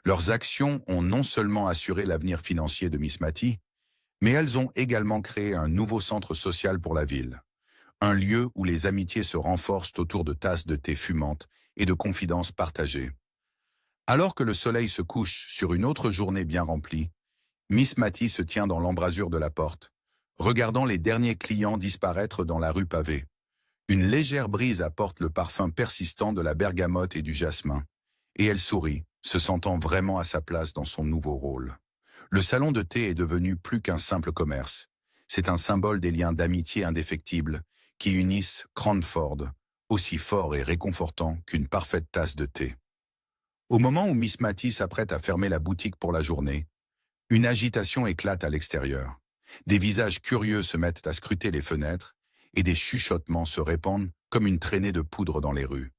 Leurs actions ont non seulement assuré l'avenir financier de Miss Matty, mais elles ont également créé un nouveau centre social pour la ville. Un lieu où les amitiés se renforcent autour de tasses de thé fumantes et de confidences partagées. Alors que le soleil se couche sur une autre journée bien remplie, Miss Matty se tient dans l'embrasure de la porte, regardant les derniers clients disparaître dans la rue pavée. Une légère brise apporte le parfum persistant de la bergamote et du jasmin, et elle sourit, se sentant vraiment à sa place dans son nouveau rôle. Le salon de thé est devenu plus qu'un simple commerce. C'est un symbole des liens d'amitié indéfectibles qui unissent Cranford, aussi fort et réconfortant qu'une parfaite tasse de thé. Au moment où Miss Matty s'apprête à fermer la boutique pour la journée, une agitation éclate à l'extérieur. Des visages curieux se mettent à scruter les fenêtres et des chuchotements se répandent comme une traînée de poudre dans les rues.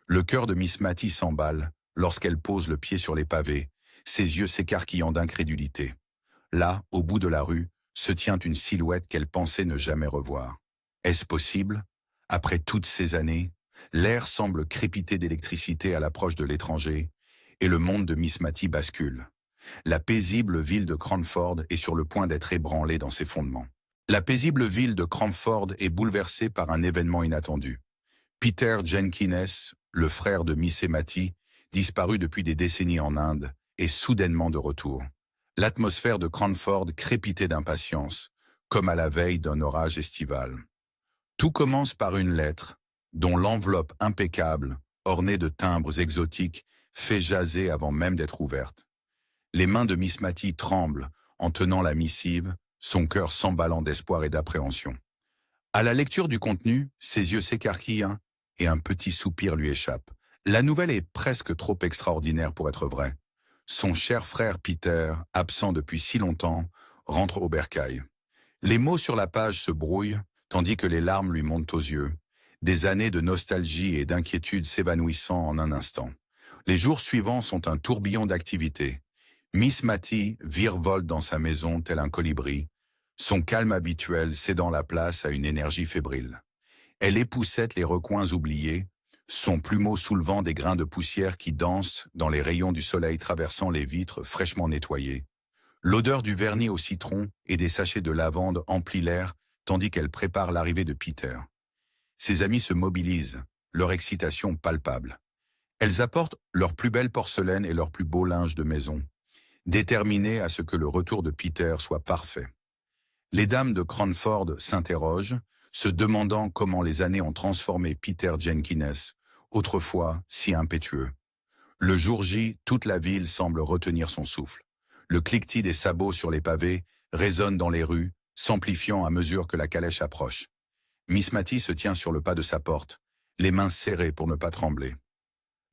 Le cœur de Miss Matty s'emballe lorsqu'elle pose le pied sur les pavés, ses yeux s'écarquillant d'incrédulité. Là, au bout de la rue, se tient une silhouette qu'elle pensait ne jamais revoir. Est-ce possible? Après toutes ces années, l'air semble crépiter d'électricité à l'approche de l'étranger, et le monde de Miss Matty bascule. La paisible ville de Cranford est sur le point d'être ébranlée dans ses fondements. La paisible ville de Cranford est bouleversée par un événement inattendu. Peter Jenkins, le frère de Miss Matty, disparu depuis des décennies en Inde, est soudainement de retour. L'atmosphère de Cranford crépitait d'impatience, comme à la veille d'un orage estival. Tout commence par une lettre, dont l'enveloppe impeccable, ornée de timbres exotiques, fait jaser avant même d'être ouverte. Les mains de Miss Matty tremblent en tenant la missive, son cœur s'emballant d'espoir et d'appréhension. À la lecture du contenu, ses yeux s'écarquillent et un petit soupir lui échappe. La nouvelle est presque trop extraordinaire pour être vraie. Son cher frère Peter, absent depuis si longtemps, rentre au bercail. Les mots sur la page se brouillent, tandis que les larmes lui montent aux yeux, des années de nostalgie et d'inquiétude s'évanouissant en un instant. Les jours suivants sont un tourbillon d'activités. Miss Matty virevolte dans sa maison tel un colibri, son calme habituel cédant la place à une énergie fébrile. Elle époussette les recoins oubliés, son plumeau soulevant des grains de poussière qui dansent dans les rayons du soleil traversant les vitres fraîchement nettoyées. L'odeur du vernis au citron et des sachets de lavande emplit l'air tandis qu'elle prépare l'arrivée de Peter. Ses amis se mobilisent, leur excitation palpable. Elles apportent leur plus belle porcelaine et leur plus beau linge de maison, déterminées à ce que le retour de Peter soit parfait. Les dames de Cranford s'interrogent, se demandant comment les années ont transformé Peter Jenkins, autrefois si impétueux. Le jour J, toute la ville semble retenir son souffle. Le cliquetis des sabots sur les pavés résonne dans les rues, s'amplifiant à mesure que la calèche approche. Miss Matty se tient sur le pas de sa porte, les mains serrées pour ne pas trembler.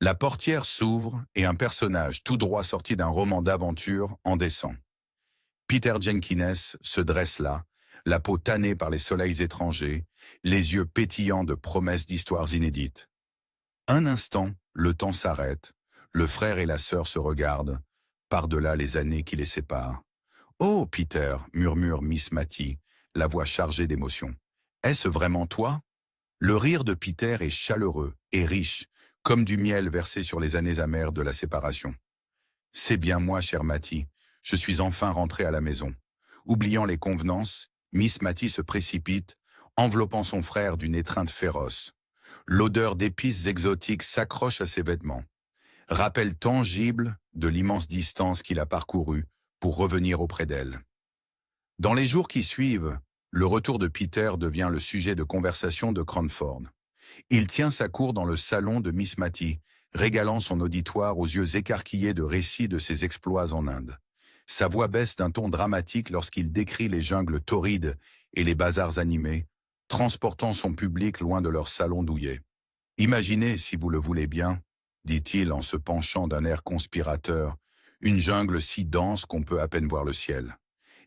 La portière s'ouvre et un personnage tout droit sorti d'un roman d'aventure en descend. Peter Jenkins se dresse là, la peau tannée par les soleils étrangers, les yeux pétillants de promesses d'histoires inédites. Un instant, le temps s'arrête, le frère et la sœur se regardent, par-delà les années qui les séparent. « Oh, Peter !» murmure Miss Matty, la voix chargée d'émotion. « Est-ce vraiment toi ?» Le rire de Peter est chaleureux et riche, comme du miel versé sur les années amères de la séparation. « C'est bien moi, chère Matty, je suis enfin rentré à la maison. » Oubliant les convenances, Miss Matty se précipite, enveloppant son frère d'une étreinte féroce. L'odeur d'épices exotiques s'accroche à ses vêtements. Rappel tangible de l'immense distance qu'il a parcourue pour revenir auprès d'elle. Dans les jours qui suivent, le retour de Peter devient le sujet de conversation de Cranford. Il tient sa cour dans le salon de Miss Matty, régalant son auditoire aux yeux écarquillés de récits de ses exploits en Inde. Sa voix baisse d'un ton dramatique lorsqu'il décrit les jungles torrides et les bazars animés, transportant son public loin de leur salon douillet. « Imaginez, si vous le voulez bien, dit-il en se penchant d'un air conspirateur, une jungle si dense qu'on peut à peine voir le ciel.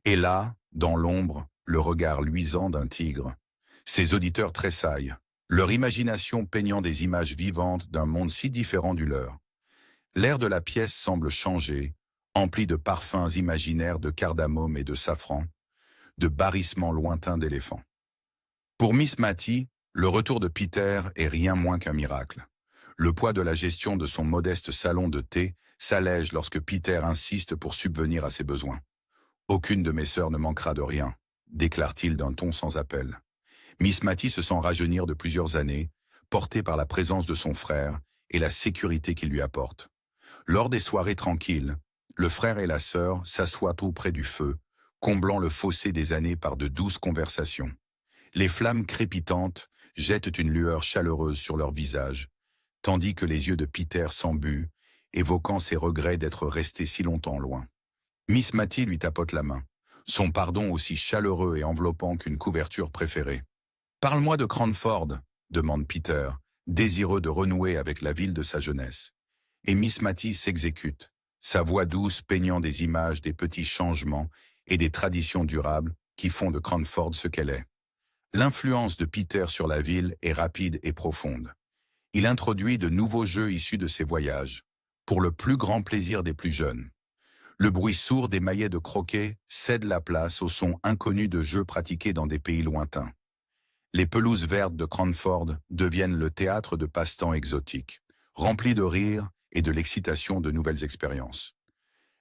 Et là, dans l'ombre, le regard luisant d'un tigre. Ses auditeurs tressaillent, leur imagination peignant des images vivantes d'un monde si différent du leur. L'air de la pièce semble changer, empli de parfums imaginaires de cardamome et de safran, de barrissements lointains d'éléphants. Pour Miss Matty, le retour de Peter est rien moins qu'un miracle. Le poids de la gestion de son modeste salon de thé s'allège lorsque Peter insiste pour subvenir à ses besoins. « Aucune de mes sœurs ne manquera de rien », déclare-t-il d'un ton sans appel. Miss Matty se sent rajeunir de plusieurs années, portée par la présence de son frère et la sécurité qu'il lui apporte. Lors des soirées tranquilles, le frère et la sœur s'assoient auprès du feu, comblant le fossé des années par de douces conversations. Les flammes crépitantes jettent une lueur chaleureuse sur leurs visages, tandis que les yeux de Peter s'embuent évoquant ses regrets d'être resté si longtemps loin. Miss Matty lui tapote la main, son pardon aussi chaleureux et enveloppant qu'une couverture préférée. « Parle-moi de Cranford », demande Peter, désireux de renouer avec la ville de sa jeunesse. Et Miss Matty s'exécute, sa voix douce peignant des images des petits changements et des traditions durables qui font de Cranford ce qu'elle est. L'influence de Peter sur la ville est rapide et profonde. Il introduit de nouveaux jeux issus de ses voyages, pour le plus grand plaisir des plus jeunes. Le bruit sourd des maillets de croquet cède la place au son inconnu de jeux pratiqués dans des pays lointains. Les pelouses vertes de Cranford deviennent le théâtre de passe-temps exotiques, remplis de rires et de l'excitation de nouvelles expériences.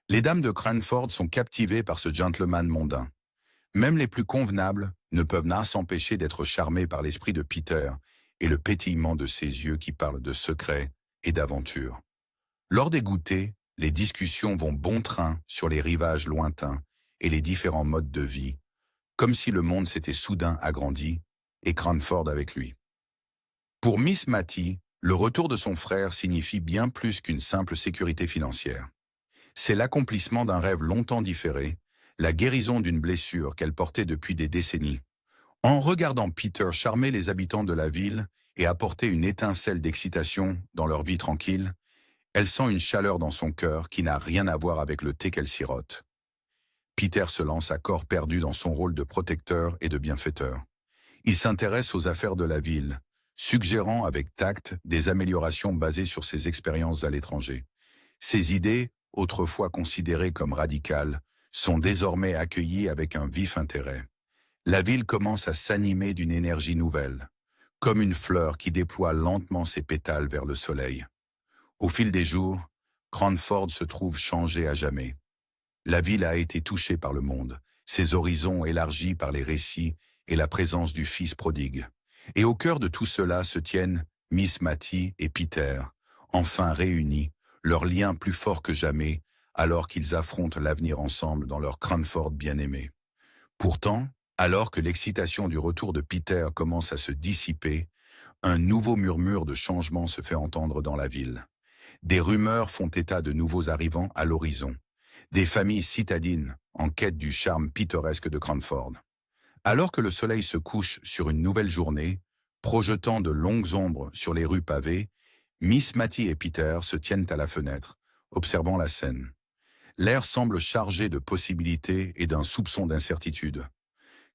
Les dames de Cranford sont captivées par ce gentleman mondain. Même les plus convenables ne peuvent pas s'empêcher d'être charmés par l'esprit de Peter et le pétillement de ses yeux qui parlent de secrets et d'aventures. Lors des goûters, les discussions vont bon train sur les rivages lointains et les différents modes de vie, comme si le monde s'était soudain agrandi, et Cranford avec lui. Pour Miss Matty, le retour de son frère signifie bien plus qu'une simple sécurité financière. C'est l'accomplissement d'un rêve longtemps différé, la guérison d'une blessure qu'elle portait depuis des décennies. En regardant Peter charmer les habitants de la ville et apporter une étincelle d'excitation dans leur vie tranquille, elle sent une chaleur dans son cœur qui n'a rien à voir avec le thé qu'elle sirote. Peter se lance à corps perdu dans son rôle de protecteur et de bienfaiteur. Il s'intéresse aux affaires de la ville, suggérant avec tact des améliorations basées sur ses expériences à l'étranger. Ses idées, autrefois considérées comme radicales, sont désormais accueillies avec un vif intérêt. La ville commence à s'animer d'une énergie nouvelle, comme une fleur qui déploie lentement ses pétales vers le soleil. Au fil des jours, Cranford se trouve changé à jamais. La ville a été touchée par le monde, ses horizons élargis par les récits et la présence du fils prodigue. Et au cœur de tout cela se tiennent Miss Matty et Peter, enfin réunis, leur lien plus fort que jamais, alors qu'ils affrontent l'avenir ensemble dans leur Cranford bien-aimé. Pourtant, alors que l'excitation du retour de Peter commence à se dissiper, un nouveau murmure de changement se fait entendre dans la ville. Des rumeurs font état de nouveaux arrivants à l'horizon, des familles citadines en quête du charme pittoresque de Cranford. Alors que le soleil se couche sur une nouvelle journée, projetant de longues ombres sur les rues pavées, Miss Matty et Peter se tiennent à la fenêtre, observant la scène. L'air semble chargé de possibilités et d'un soupçon d'incertitude.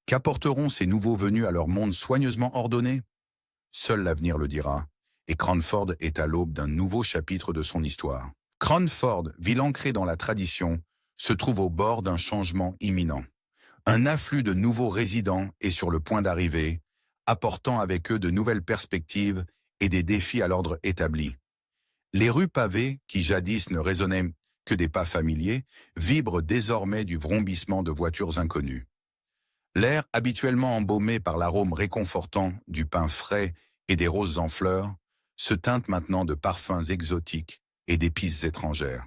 Qu'apporteront ces nouveaux venus à leur monde soigneusement ordonné? Seul l'avenir le dira, et Cranford est à l'aube d'un nouveau chapitre de son histoire. Cranford, ville ancrée dans la tradition, se trouve au bord d'un changement imminent. Un afflux de nouveaux résidents est sur le point d'arriver, apportant avec eux de nouvelles perspectives et des défis à l'ordre établi. Les rues pavées, qui jadis ne résonnaient que des pas familiers, vibrent désormais du vrombissement de voitures inconnues. L'air, habituellement embaumé par l'arôme réconfortant du pain frais et des roses en fleurs, se teinte maintenant de parfums exotiques et d'épices étrangères.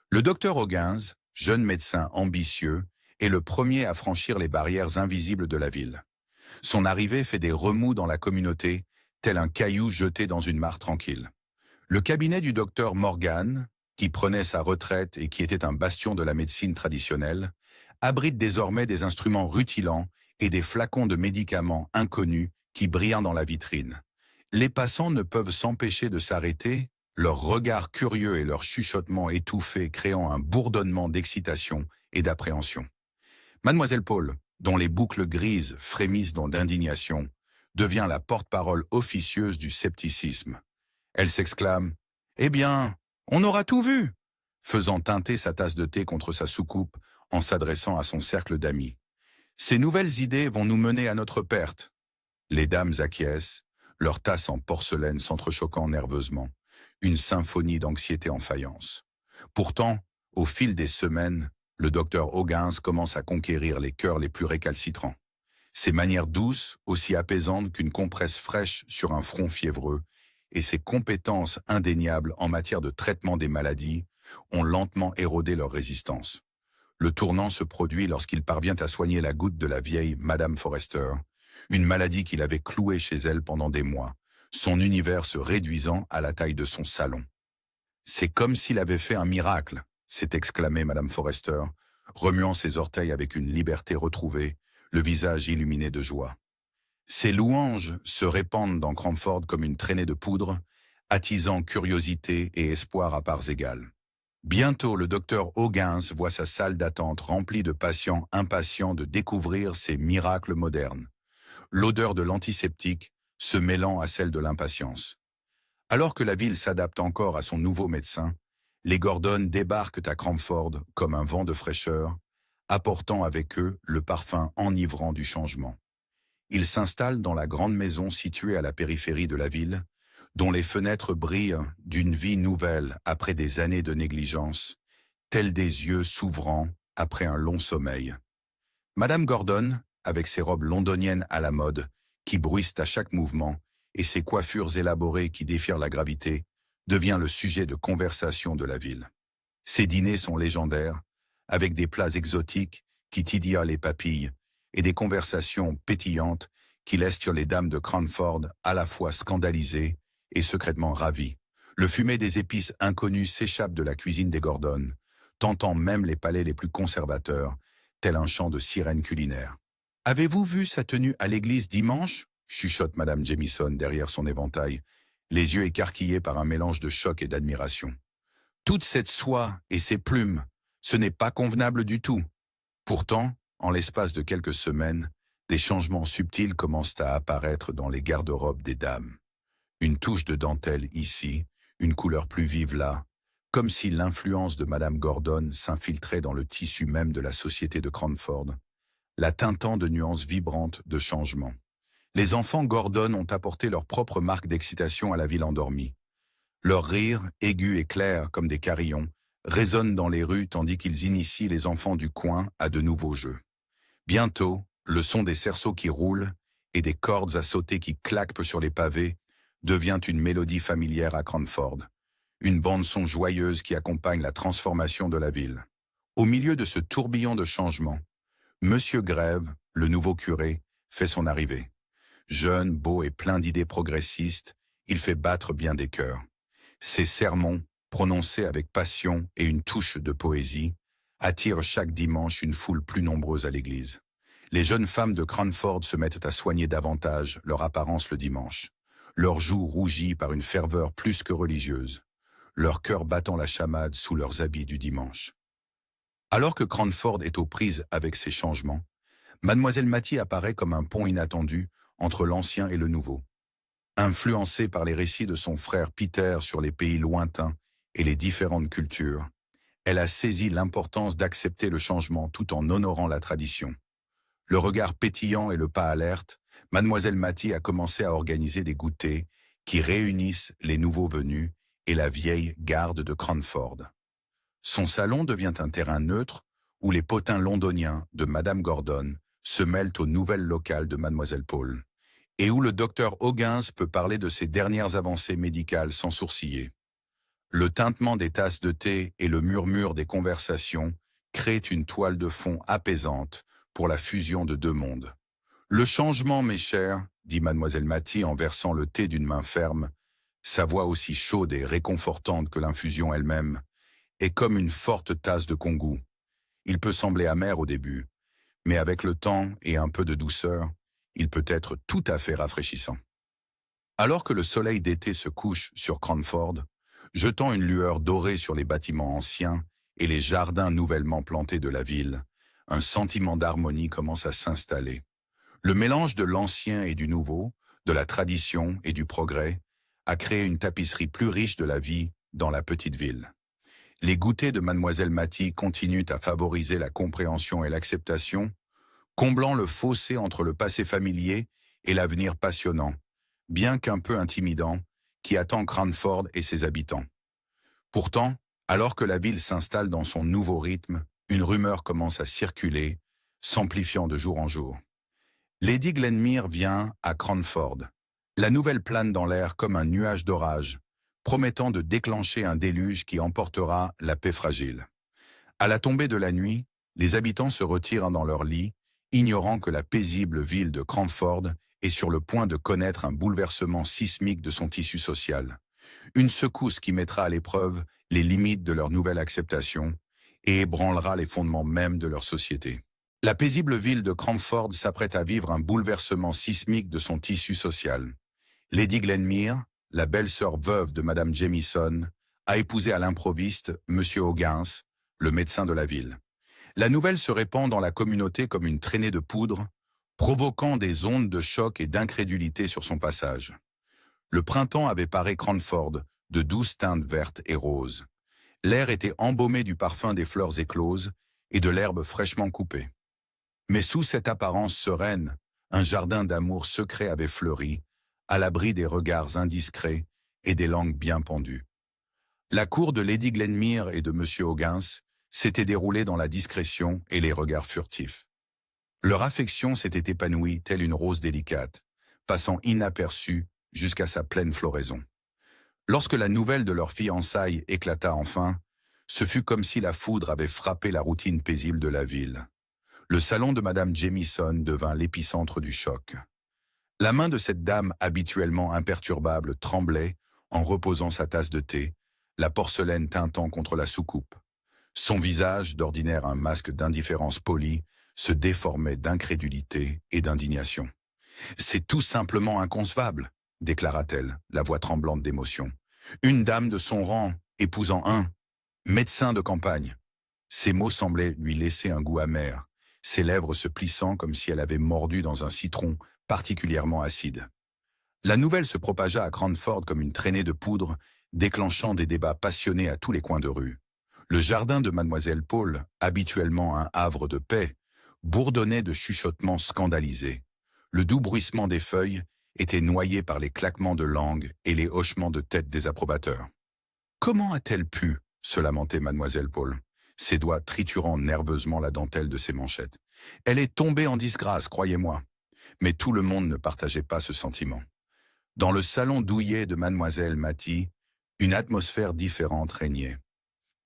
Le docteur Hoggins, jeune médecin ambitieux, est le premier à franchir les barrières invisibles de la ville. Son arrivée fait des remous dans la communauté, tel un caillou jeté dans une mare tranquille. Le cabinet du docteur Morgan, qui prenait sa retraite et qui était un bastion de la médecine traditionnelle, abrite désormais des instruments rutilants et des flacons de médicaments inconnus qui brillent dans la vitrine. Les passants ne peuvent s'empêcher de s'arrêter, leurs regards curieux et leurs chuchotements étouffés créant un bourdonnement d'excitation et d'appréhension. Mademoiselle Paul, dont les boucles grises frémissent d'indignation, devient la porte-parole officieuse du scepticisme. Elle s'exclame « Eh bien, on aura tout vu !» faisant teinter sa tasse de thé contre sa soucoupe en s'adressant à son cercle d'amis. « Ces nouvelles idées vont nous mener à notre perte. » Les dames acquiescent, leurs tasses en porcelaine s'entrechoquant nerveusement, une symphonie d'anxiété en faïence. Pourtant, au fil des semaines, le docteur Hoggins commence à conquérir les cœurs les plus récalcitrants. Ses manières douces, aussi apaisantes qu'une compresse fraîche sur un front fiévreux, et ses compétences indéniables en matière de traitement des maladies ont lentement érodé leur résistance. Le tournant se produit lorsqu'il parvient à soigner la goutte de la vieille Madame Forrester, une maladie qu'il avait clouée chez elle pendant des mois, son univers se réduisant à la taille de son salon. C'est comme s'il avait fait un miracle, s'est exclamée Madame Forrester, remuant ses orteils avec une liberté retrouvée, le visage illuminé de joie. Ces louanges se répandent dans Cranford comme une traînée de poudre, attisant curiosité et espoir à parts égales. Bientôt, le docteur Hoggins voit sa salle d'attente remplie de patients impatients de découvrir ces miracles modernes, l'odeur de l'antiseptique se mêlant à celle de l'impatience. Alors que la ville s'adapte encore à son nouveau médecin, les Gordon débarquent à Cranford comme un vent de fraîcheur, apportant avec eux le parfum enivrant du changement. Ils s'installent dans la grande maison située à la périphérie de la ville, dont les fenêtres brillent d'une vie nouvelle après des années de négligence, tels des yeux s'ouvrant après un long sommeil. Madame Gordon, avec ses robes londoniennes à la mode, qui bruissent à chaque mouvement, et ses coiffures élaborées qui défient la gravité, devient le sujet de conversation de la ville. Ses dîners sont légendaires, avec des plats exotiques qui titillent les papilles, et des conversations pétillantes qui laissent sur les dames de Cranford à la fois scandalisées et secrètement ravies. Le fumet des épices inconnues s'échappe de la cuisine des Gordon, tentant même les palais les plus conservateurs, tel un chant de sirène culinaire. « Avez-vous vu sa tenue à l'église dimanche ?» chuchote Madame Jamieson derrière son éventail, les yeux écarquillés par un mélange de choc et d'admiration. « Toute cette soie et ces plumes, ce n'est pas convenable du tout. » Pourtant, en l'espace de quelques semaines, des changements subtils commencent à apparaître dans les garde-robes des dames. Une touche de dentelle ici, une couleur plus vive là, comme si l'influence de Madame Gordon s'infiltrait dans le tissu même de la société de Cranford, la teintant de nuances vibrantes de changement. Les enfants Gordon ont apporté leur propre marque d'excitation à la ville endormie. Leurs rires, aigus et clairs comme des carillons, résonnent dans les rues tandis qu'ils initient les enfants du coin à de nouveaux jeux. Bientôt, le son des cerceaux qui roulent et des cordes à sauter qui claquent sur les pavés devient une mélodie familière à Cranford, une bande-son joyeuse qui accompagne la transformation de la ville. Au milieu de ce tourbillon de changements, Monsieur Grève, le nouveau curé, fait son arrivée. Jeune, beau et plein d'idées progressistes, il fait battre bien des cœurs. Ses sermons, prononcés avec passion et une touche de poésie, attirent chaque dimanche une foule plus nombreuse à l'église. Les jeunes femmes de Cranford se mettent à soigner davantage leur apparence le dimanche, leurs joues rougies par une ferveur plus que religieuse, leur cœur battant la chamade sous leurs habits du dimanche. Alors que Cranford est aux prises avec ces changements, Mademoiselle Mattie apparaît comme un pont inattendu entre l'ancien et le nouveau. Influencée par les récits de son frère Peter sur les pays lointains et les différentes cultures, elle a saisi l'importance d'accepter le changement tout en honorant la tradition. Le regard pétillant et le pas alerte, Mademoiselle Mattie a commencé à organiser des goûters qui réunissent les nouveaux venus et la vieille garde de Cranford. Son salon devient un terrain neutre où les potins londoniens de Madame Gordon se mêlent aux nouvelles locales de Mademoiselle Paul, et où le docteur Hoggins peut parler de ses dernières avancées médicales sans sourciller. Le tintement des tasses de thé et le murmure des conversations créent une toile de fond apaisante pour la fusion de deux mondes. « Le changement, mes chers, » dit Mademoiselle Mattie en versant le thé d'une main ferme, sa voix aussi chaude et réconfortante que l'infusion elle-même, est comme une forte tasse de Kongou. Il peut sembler amer au début, mais avec le temps et un peu de douceur, il peut être tout à fait rafraîchissant. Alors que le soleil d'été se couche sur Cranford, jetant une lueur dorée sur les bâtiments anciens et les jardins nouvellement plantés de la ville, un sentiment d'harmonie commence à s'installer. Le mélange de l'ancien et du nouveau, de la tradition et du progrès, a créé une tapisserie plus riche de la vie dans la petite ville. Les goûters de Mademoiselle Mattie continuent à favoriser la compréhension et l'acceptation, comblant le fossé entre le passé familier et l'avenir passionnant, bien qu'un peu intimidant, qui attend Cranford et ses habitants. Pourtant, alors que la ville s'installe dans son nouveau rythme, une rumeur commence à circuler, s'amplifiant de jour en jour. Lady Glenmire vient à Cranford. La nouvelle plane dans l'air comme un nuage d'orage, promettant de déclencher un déluge qui emportera la paix fragile. À la tombée de la nuit, les habitants se retirent dans leurs lits, ignorant que la paisible ville de Cranford est sur le point de connaître un bouleversement sismique de son tissu social. Une secousse qui mettra à l'épreuve les limites de leur nouvelle acceptation et ébranlera les fondements mêmes de leur société. La paisible ville de Cranford s'apprête à vivre un bouleversement sismique de son tissu social. Lady Glenmere, la belle-sœur veuve de Madame Jamieson, a épousé à l'improviste Monsieur Hoggins, le médecin de la ville. La nouvelle se répand dans la communauté comme une traînée de poudre, provoquant des ondes de choc et d'incrédulité sur son passage. Le printemps avait paré Cranford de douces teintes vertes et roses. L'air était embaumé du parfum des fleurs écloses et de l'herbe fraîchement coupée. Mais sous cette apparence sereine, un jardin d'amour secret avait fleuri, à l'abri des regards indiscrets et des langues bien pendues. La cour de Lady Glenmere et de Monsieur Hoggins s'était déroulée dans la discrétion et les regards furtifs. Leur affection s'était épanouie telle une rose délicate, passant inaperçue jusqu'à sa pleine floraison. Lorsque la nouvelle de leur fiançailles éclata enfin, ce fut comme si la foudre avait frappé la routine paisible de la ville. Le salon de Madame Jamieson devint l'épicentre du choc. La main de cette dame habituellement imperturbable tremblait en reposant sa tasse de thé, la porcelaine tintant contre la soucoupe. Son visage, d'ordinaire un masque d'indifférence polie, se déformait d'incrédulité et d'indignation. « C'est tout simplement inconcevable », déclara-t-elle, la voix tremblante d'émotion. « Une dame de son rang, épousant un médecin de campagne. » Ces mots semblaient lui laisser un goût amer, ses lèvres se plissant comme si elle avait mordu dans un citron particulièrement acide. La nouvelle se propagea à Cranford comme une traînée de poudre, déclenchant des débats passionnés à tous les coins de rue. Le jardin de Mademoiselle Paul, habituellement un havre de paix, bourdonnait de chuchotements scandalisés. Le doux bruissement des feuilles était noyé par les claquements de langue et les hochements de tête des approbateurs. « Comment a-t-elle pu ?» se lamentait Mademoiselle Paul, ses doigts triturant nerveusement la dentelle de ses manchettes. « Elle est tombée en disgrâce, croyez-moi. » Mais tout le monde ne partageait pas ce sentiment. Dans le salon douillet de Mademoiselle Mattie, une atmosphère différente régnait.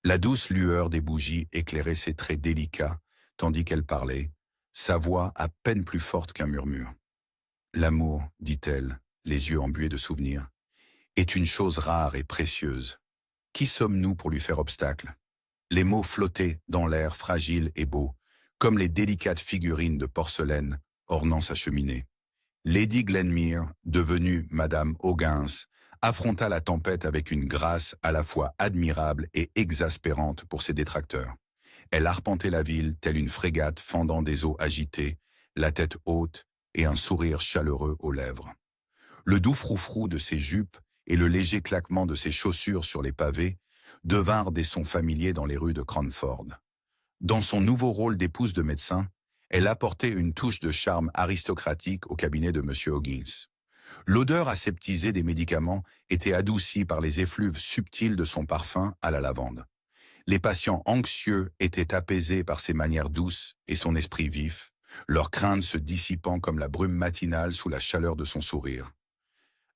La douce lueur des bougies éclairait ses traits délicats, tandis qu'elle parlait, sa voix à peine plus forte qu'un murmure. « L'amour, dit-elle, les yeux embués de souvenirs, est une chose rare et précieuse. Qui sommes-nous pour lui faire obstacle ?» Les mots flottaient dans l'air fragile et beau, comme les délicates figurines de porcelaine ornant sa cheminée. Lady Glenmere, devenue Madame Hoggins, affronta la tempête avec une grâce à la fois admirable et exaspérante pour ses détracteurs. Elle arpentait la ville telle une frégate fendant des eaux agitées, la tête haute et un sourire chaleureux aux lèvres. Le doux froufrou de ses jupes et le léger claquement de ses chaussures sur les pavés devinrent des sons familiers dans les rues de Cranford. Dans son nouveau rôle d'épouse de médecin, elle apportait une touche de charme aristocratique au cabinet de M. Hoggins. L'odeur aseptisée des médicaments était adoucie par les effluves subtils de son parfum à la lavande. Les patients anxieux étaient apaisés par ses manières douces et son esprit vif, leurs craintes se dissipant comme la brume matinale sous la chaleur de son sourire.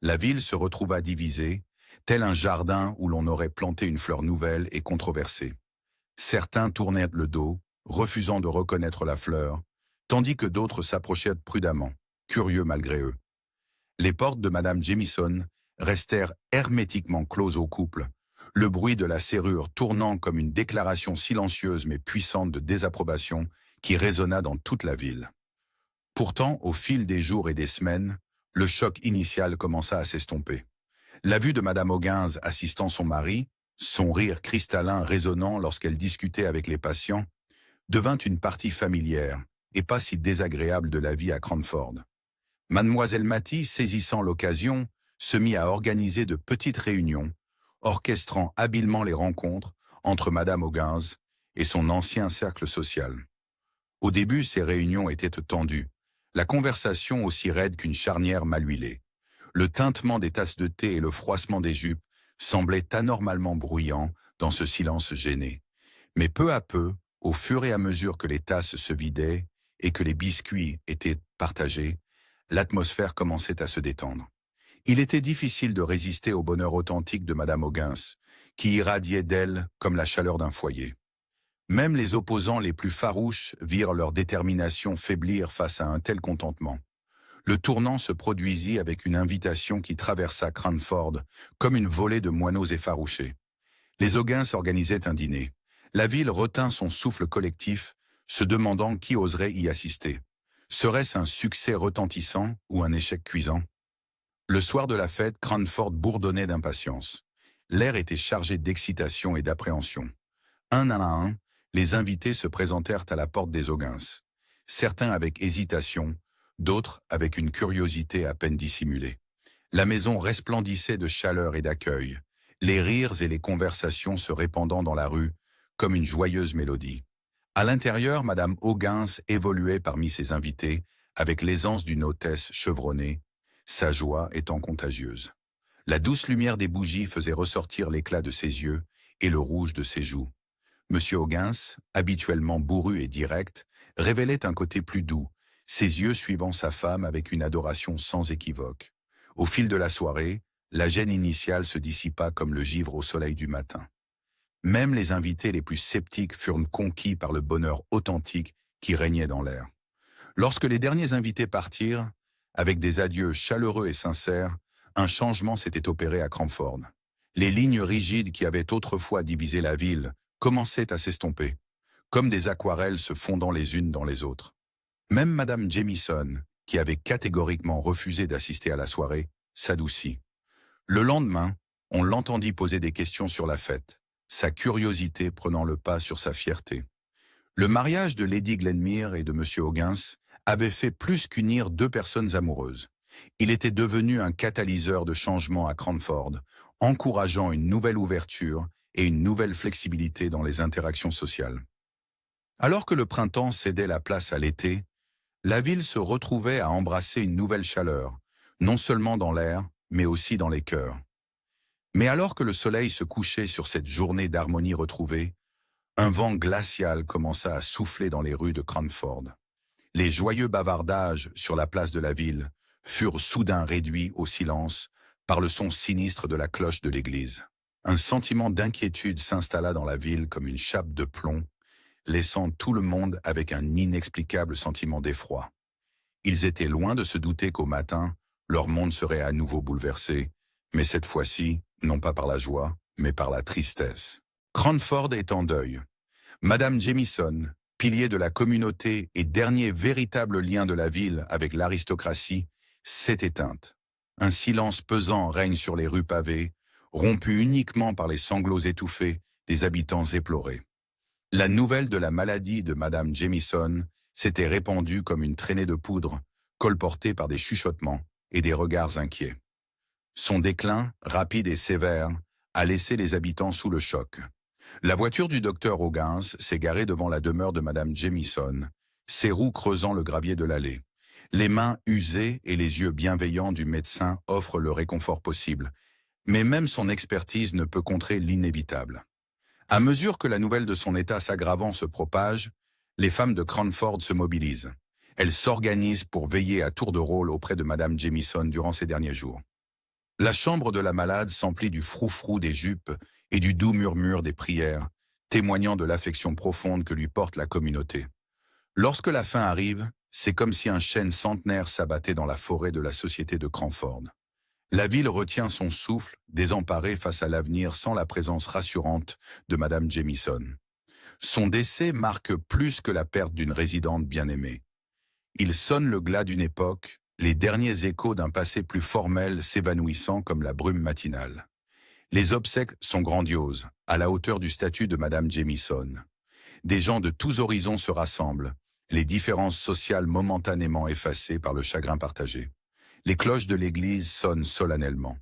La ville se retrouva divisée, tel un jardin où l'on aurait planté une fleur nouvelle et controversée. Certains tournèrent le dos, refusant de reconnaître la fleur, tandis que d'autres s'approchèrent prudemment, curieux malgré eux. Les portes de Madame Jamieson restèrent hermétiquement closes au couple, le bruit de la serrure tournant comme une déclaration silencieuse mais puissante de désapprobation qui résonna dans toute la ville. Pourtant, au fil des jours et des semaines, le choc initial commença à s'estomper. La vue de Madame Hoggins assistant son mari, son rire cristallin résonnant lorsqu'elle discutait avec les patients, devint une partie familière et pas si désagréable de la vie à Cranford. Mademoiselle Mattie, saisissant l'occasion, se mit à organiser de petites réunions, orchestrant habilement les rencontres entre Madame Hoggins et son ancien cercle social. Au début, ces réunions étaient tendues, la conversation aussi raide qu'une charnière mal huilée. Le tintement des tasses de thé et le froissement des jupes semblaient anormalement bruyants dans ce silence gêné. Mais peu à peu, au fur et à mesure que les tasses se vidaient et que les biscuits étaient partagés, l'atmosphère commençait à se détendre. Il était difficile de résister au bonheur authentique de Madame Hoggins, qui irradiait d'elle comme la chaleur d'un foyer. Même les opposants les plus farouches virent leur détermination faiblir face à un tel contentement. Le tournant se produisit avec une invitation qui traversa Cranford comme une volée de moineaux effarouchés. Les O'Guins organisaient un dîner. La ville retint son souffle collectif, se demandant qui oserait y assister. Serait-ce un succès retentissant ou un échec cuisant? Le soir de la fête, Cranford bourdonnait d'impatience. L'air était chargé d'excitation et d'appréhension. Un à un, les invités se présentèrent à la porte des O'Guins. Certains avec hésitation, d'autres avec une curiosité à peine dissimulée. La maison resplendissait de chaleur et d'accueil, les rires et les conversations se répandant dans la rue comme une joyeuse mélodie. À l'intérieur, Madame O'Guins évoluait parmi ses invités avec l'aisance d'une hôtesse chevronnée, sa joie étant contagieuse. La douce lumière des bougies faisait ressortir l'éclat de ses yeux et le rouge de ses joues. Monsieur O'Guins, habituellement bourru et direct, révélait un côté plus doux, ses yeux suivant sa femme avec une adoration sans équivoque. Au fil de la soirée, la gêne initiale se dissipa comme le givre au soleil du matin. Même les invités les plus sceptiques furent conquis par le bonheur authentique qui régnait dans l'air. Lorsque les derniers invités partirent, avec des adieux chaleureux et sincères, un changement s'était opéré à Cranford. Les lignes rigides qui avaient autrefois divisé la ville commençaient à s'estomper, comme des aquarelles se fondant les unes dans les autres. Même Madame Jamieson, qui avait catégoriquement refusé d'assister à la soirée, s'adoucit. Le lendemain, on l'entendit poser des questions sur la fête, sa curiosité prenant le pas sur sa fierté. Le mariage de Lady Glenmire et de M. O'Guins avait fait plus qu'unir deux personnes amoureuses. Il était devenu un catalyseur de changement à Cranford, encourageant une nouvelle ouverture et une nouvelle flexibilité dans les interactions sociales. Alors que le printemps cédait la place à l'été, la ville se retrouvait à embrasser une nouvelle chaleur, non seulement dans l'air, mais aussi dans les cœurs. Mais alors que le soleil se couchait sur cette journée d'harmonie retrouvée, un vent glacial commença à souffler dans les rues de Cranford. Les joyeux bavardages sur la place de la ville furent soudain réduits au silence par le son sinistre de la cloche de l'église. Un sentiment d'inquiétude s'installa dans la ville comme une chape de plomb, laissant tout le monde avec un inexplicable sentiment d'effroi. Ils étaient loin de se douter qu'au matin, leur monde serait à nouveau bouleversé, mais cette fois-ci, non pas par la joie, mais par la tristesse. Cranford est en deuil. Madame Jamieson, pilier de la communauté et dernier véritable lien de la ville avec l'aristocratie, s'est éteinte. Un silence pesant règne sur les rues pavées, rompu uniquement par les sanglots étouffés des habitants éplorés. La nouvelle de la maladie de Madame Jamieson s'était répandue comme une traînée de poudre, colportée par des chuchotements et des regards inquiets. Son déclin, rapide et sévère, a laissé les habitants sous le choc. La voiture du docteur O'Guins s'est garée devant la demeure de Madame Jamieson, ses roues creusant le gravier de l'allée. Les mains usées et les yeux bienveillants du médecin offrent le réconfort possible, mais même son expertise ne peut contrer l'inévitable. À mesure que la nouvelle de son état s'aggravant se propage, les femmes de Cranford se mobilisent. Elles s'organisent pour veiller à tour de rôle auprès de Madame Jamieson durant ces derniers jours. La chambre de la malade s'emplit du froufrou des jupes et du doux murmure des prières, témoignant de l'affection profonde que lui porte la communauté. Lorsque la fin arrive, c'est comme si un chêne centenaire s'abattait dans la forêt de la société de Cranford. La ville retient son souffle, désemparée face à l'avenir sans la présence rassurante de Madame Jamieson. Son décès marque plus que la perte d'une résidente bien-aimée. Il sonne le glas d'une époque, les derniers échos d'un passé plus formel s'évanouissant comme la brume matinale. Les obsèques sont grandioses, à la hauteur du statut de Madame Jamieson. Des gens de tous horizons se rassemblent, les différences sociales momentanément effacées par le chagrin partagé. Les cloches de l'église sonnent solennellement,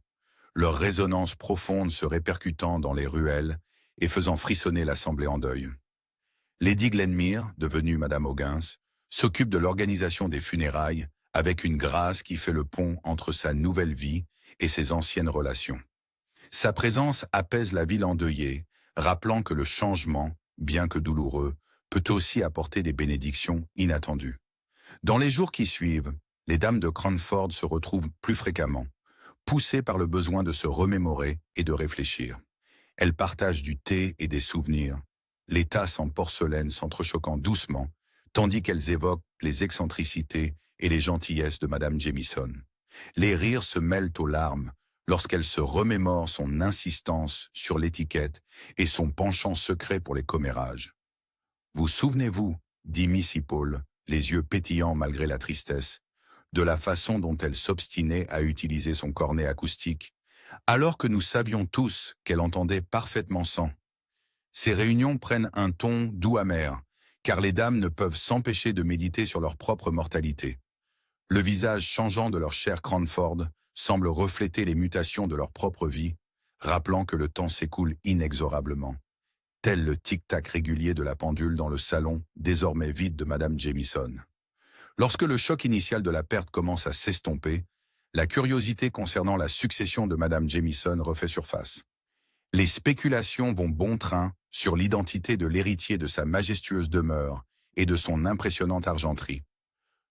leur résonance profonde se répercutant dans les ruelles et faisant frissonner l'assemblée en deuil. Lady Glenmire, devenue Madame O'Guins, s'occupe de l'organisation des funérailles avec une grâce qui fait le pont entre sa nouvelle vie et ses anciennes relations. Sa présence apaise la ville endeuillée, rappelant que le changement, bien que douloureux, peut aussi apporter des bénédictions inattendues. Dans les jours qui suivent, les dames de Cranford se retrouvent plus fréquemment, poussées par le besoin de se remémorer et de réfléchir. Elles partagent du thé et des souvenirs, les tasses en porcelaine s'entrechoquant doucement, tandis qu'elles évoquent les excentricités et les gentillesses de Madame Jamieson. Les rires se mêlent aux larmes lorsqu'elle se remémore son insistance sur l'étiquette et son penchant secret pour les commérages. « Vous souvenez-vous, dit Missy Paul, les yeux pétillants malgré la tristesse, de la façon dont elle s'obstinait à utiliser son cornet acoustique, alors que nous savions tous qu'elle entendait parfaitement sans. Ces réunions prennent un ton doux amer, car les dames ne peuvent s'empêcher de méditer sur leur propre mortalité. Le visage changeant de leur chère Cranford semble refléter les mutations de leur propre vie, rappelant que le temps s'écoule inexorablement, tel le tic-tac régulier de la pendule dans le salon, désormais vide de Madame Jamieson. Lorsque le choc initial de la perte commence à s'estomper, la curiosité concernant la succession de Madame Jamieson refait surface. Les spéculations vont bon train sur l'identité de l'héritier de sa majestueuse demeure et de son impressionnante argenterie.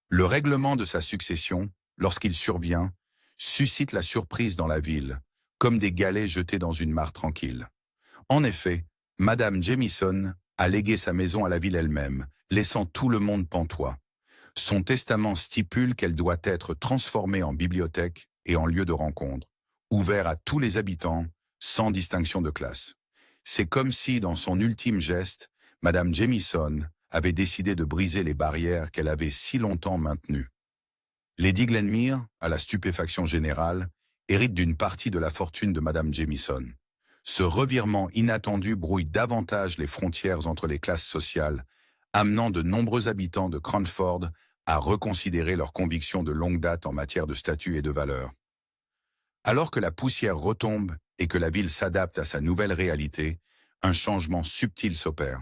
Le règlement de sa succession, lorsqu'il survient, suscite la surprise dans la ville, comme des galets jetés dans une mare tranquille. En effet, Madame Jamieson a légué sa maison à la ville elle-même, laissant tout le monde pantois. Son testament stipule qu'elle doit être transformée en bibliothèque et en lieu de rencontre, ouvert à tous les habitants, sans distinction de classe. C'est comme si, dans son ultime geste, Madame Jamieson avait décidé de briser les barrières qu'elle avait si longtemps maintenues. Lady Glenmere, à la stupéfaction générale, hérite d'une partie de la fortune de Madame Jamieson. Ce revirement inattendu brouille davantage les frontières entre les classes sociales, amenant de nombreux habitants de Cranford à reconsidérer leurs convictions de longue date en matière de statut et de valeur. Alors que la poussière retombe et que la ville s'adapte à sa nouvelle réalité, un changement subtil s'opère.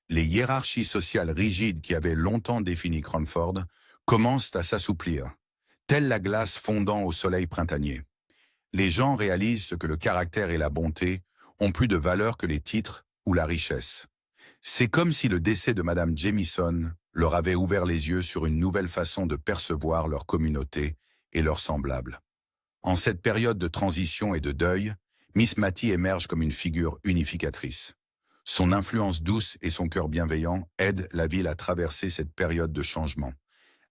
Les hiérarchies sociales rigides qui avaient longtemps défini Cranford commencent à s'assouplir, telle la glace fondant au soleil printanier. Les gens réalisent que le caractère et la bonté ont plus de valeur que les titres ou la richesse. C'est comme si le décès de Madame Jamieson leur avait ouvert les yeux sur une nouvelle façon de percevoir leur communauté et leurs semblables. En cette période de transition et de deuil, Miss Mattie émerge comme une figure unificatrice. Son influence douce et son cœur bienveillant aident la ville à traverser cette période de changement.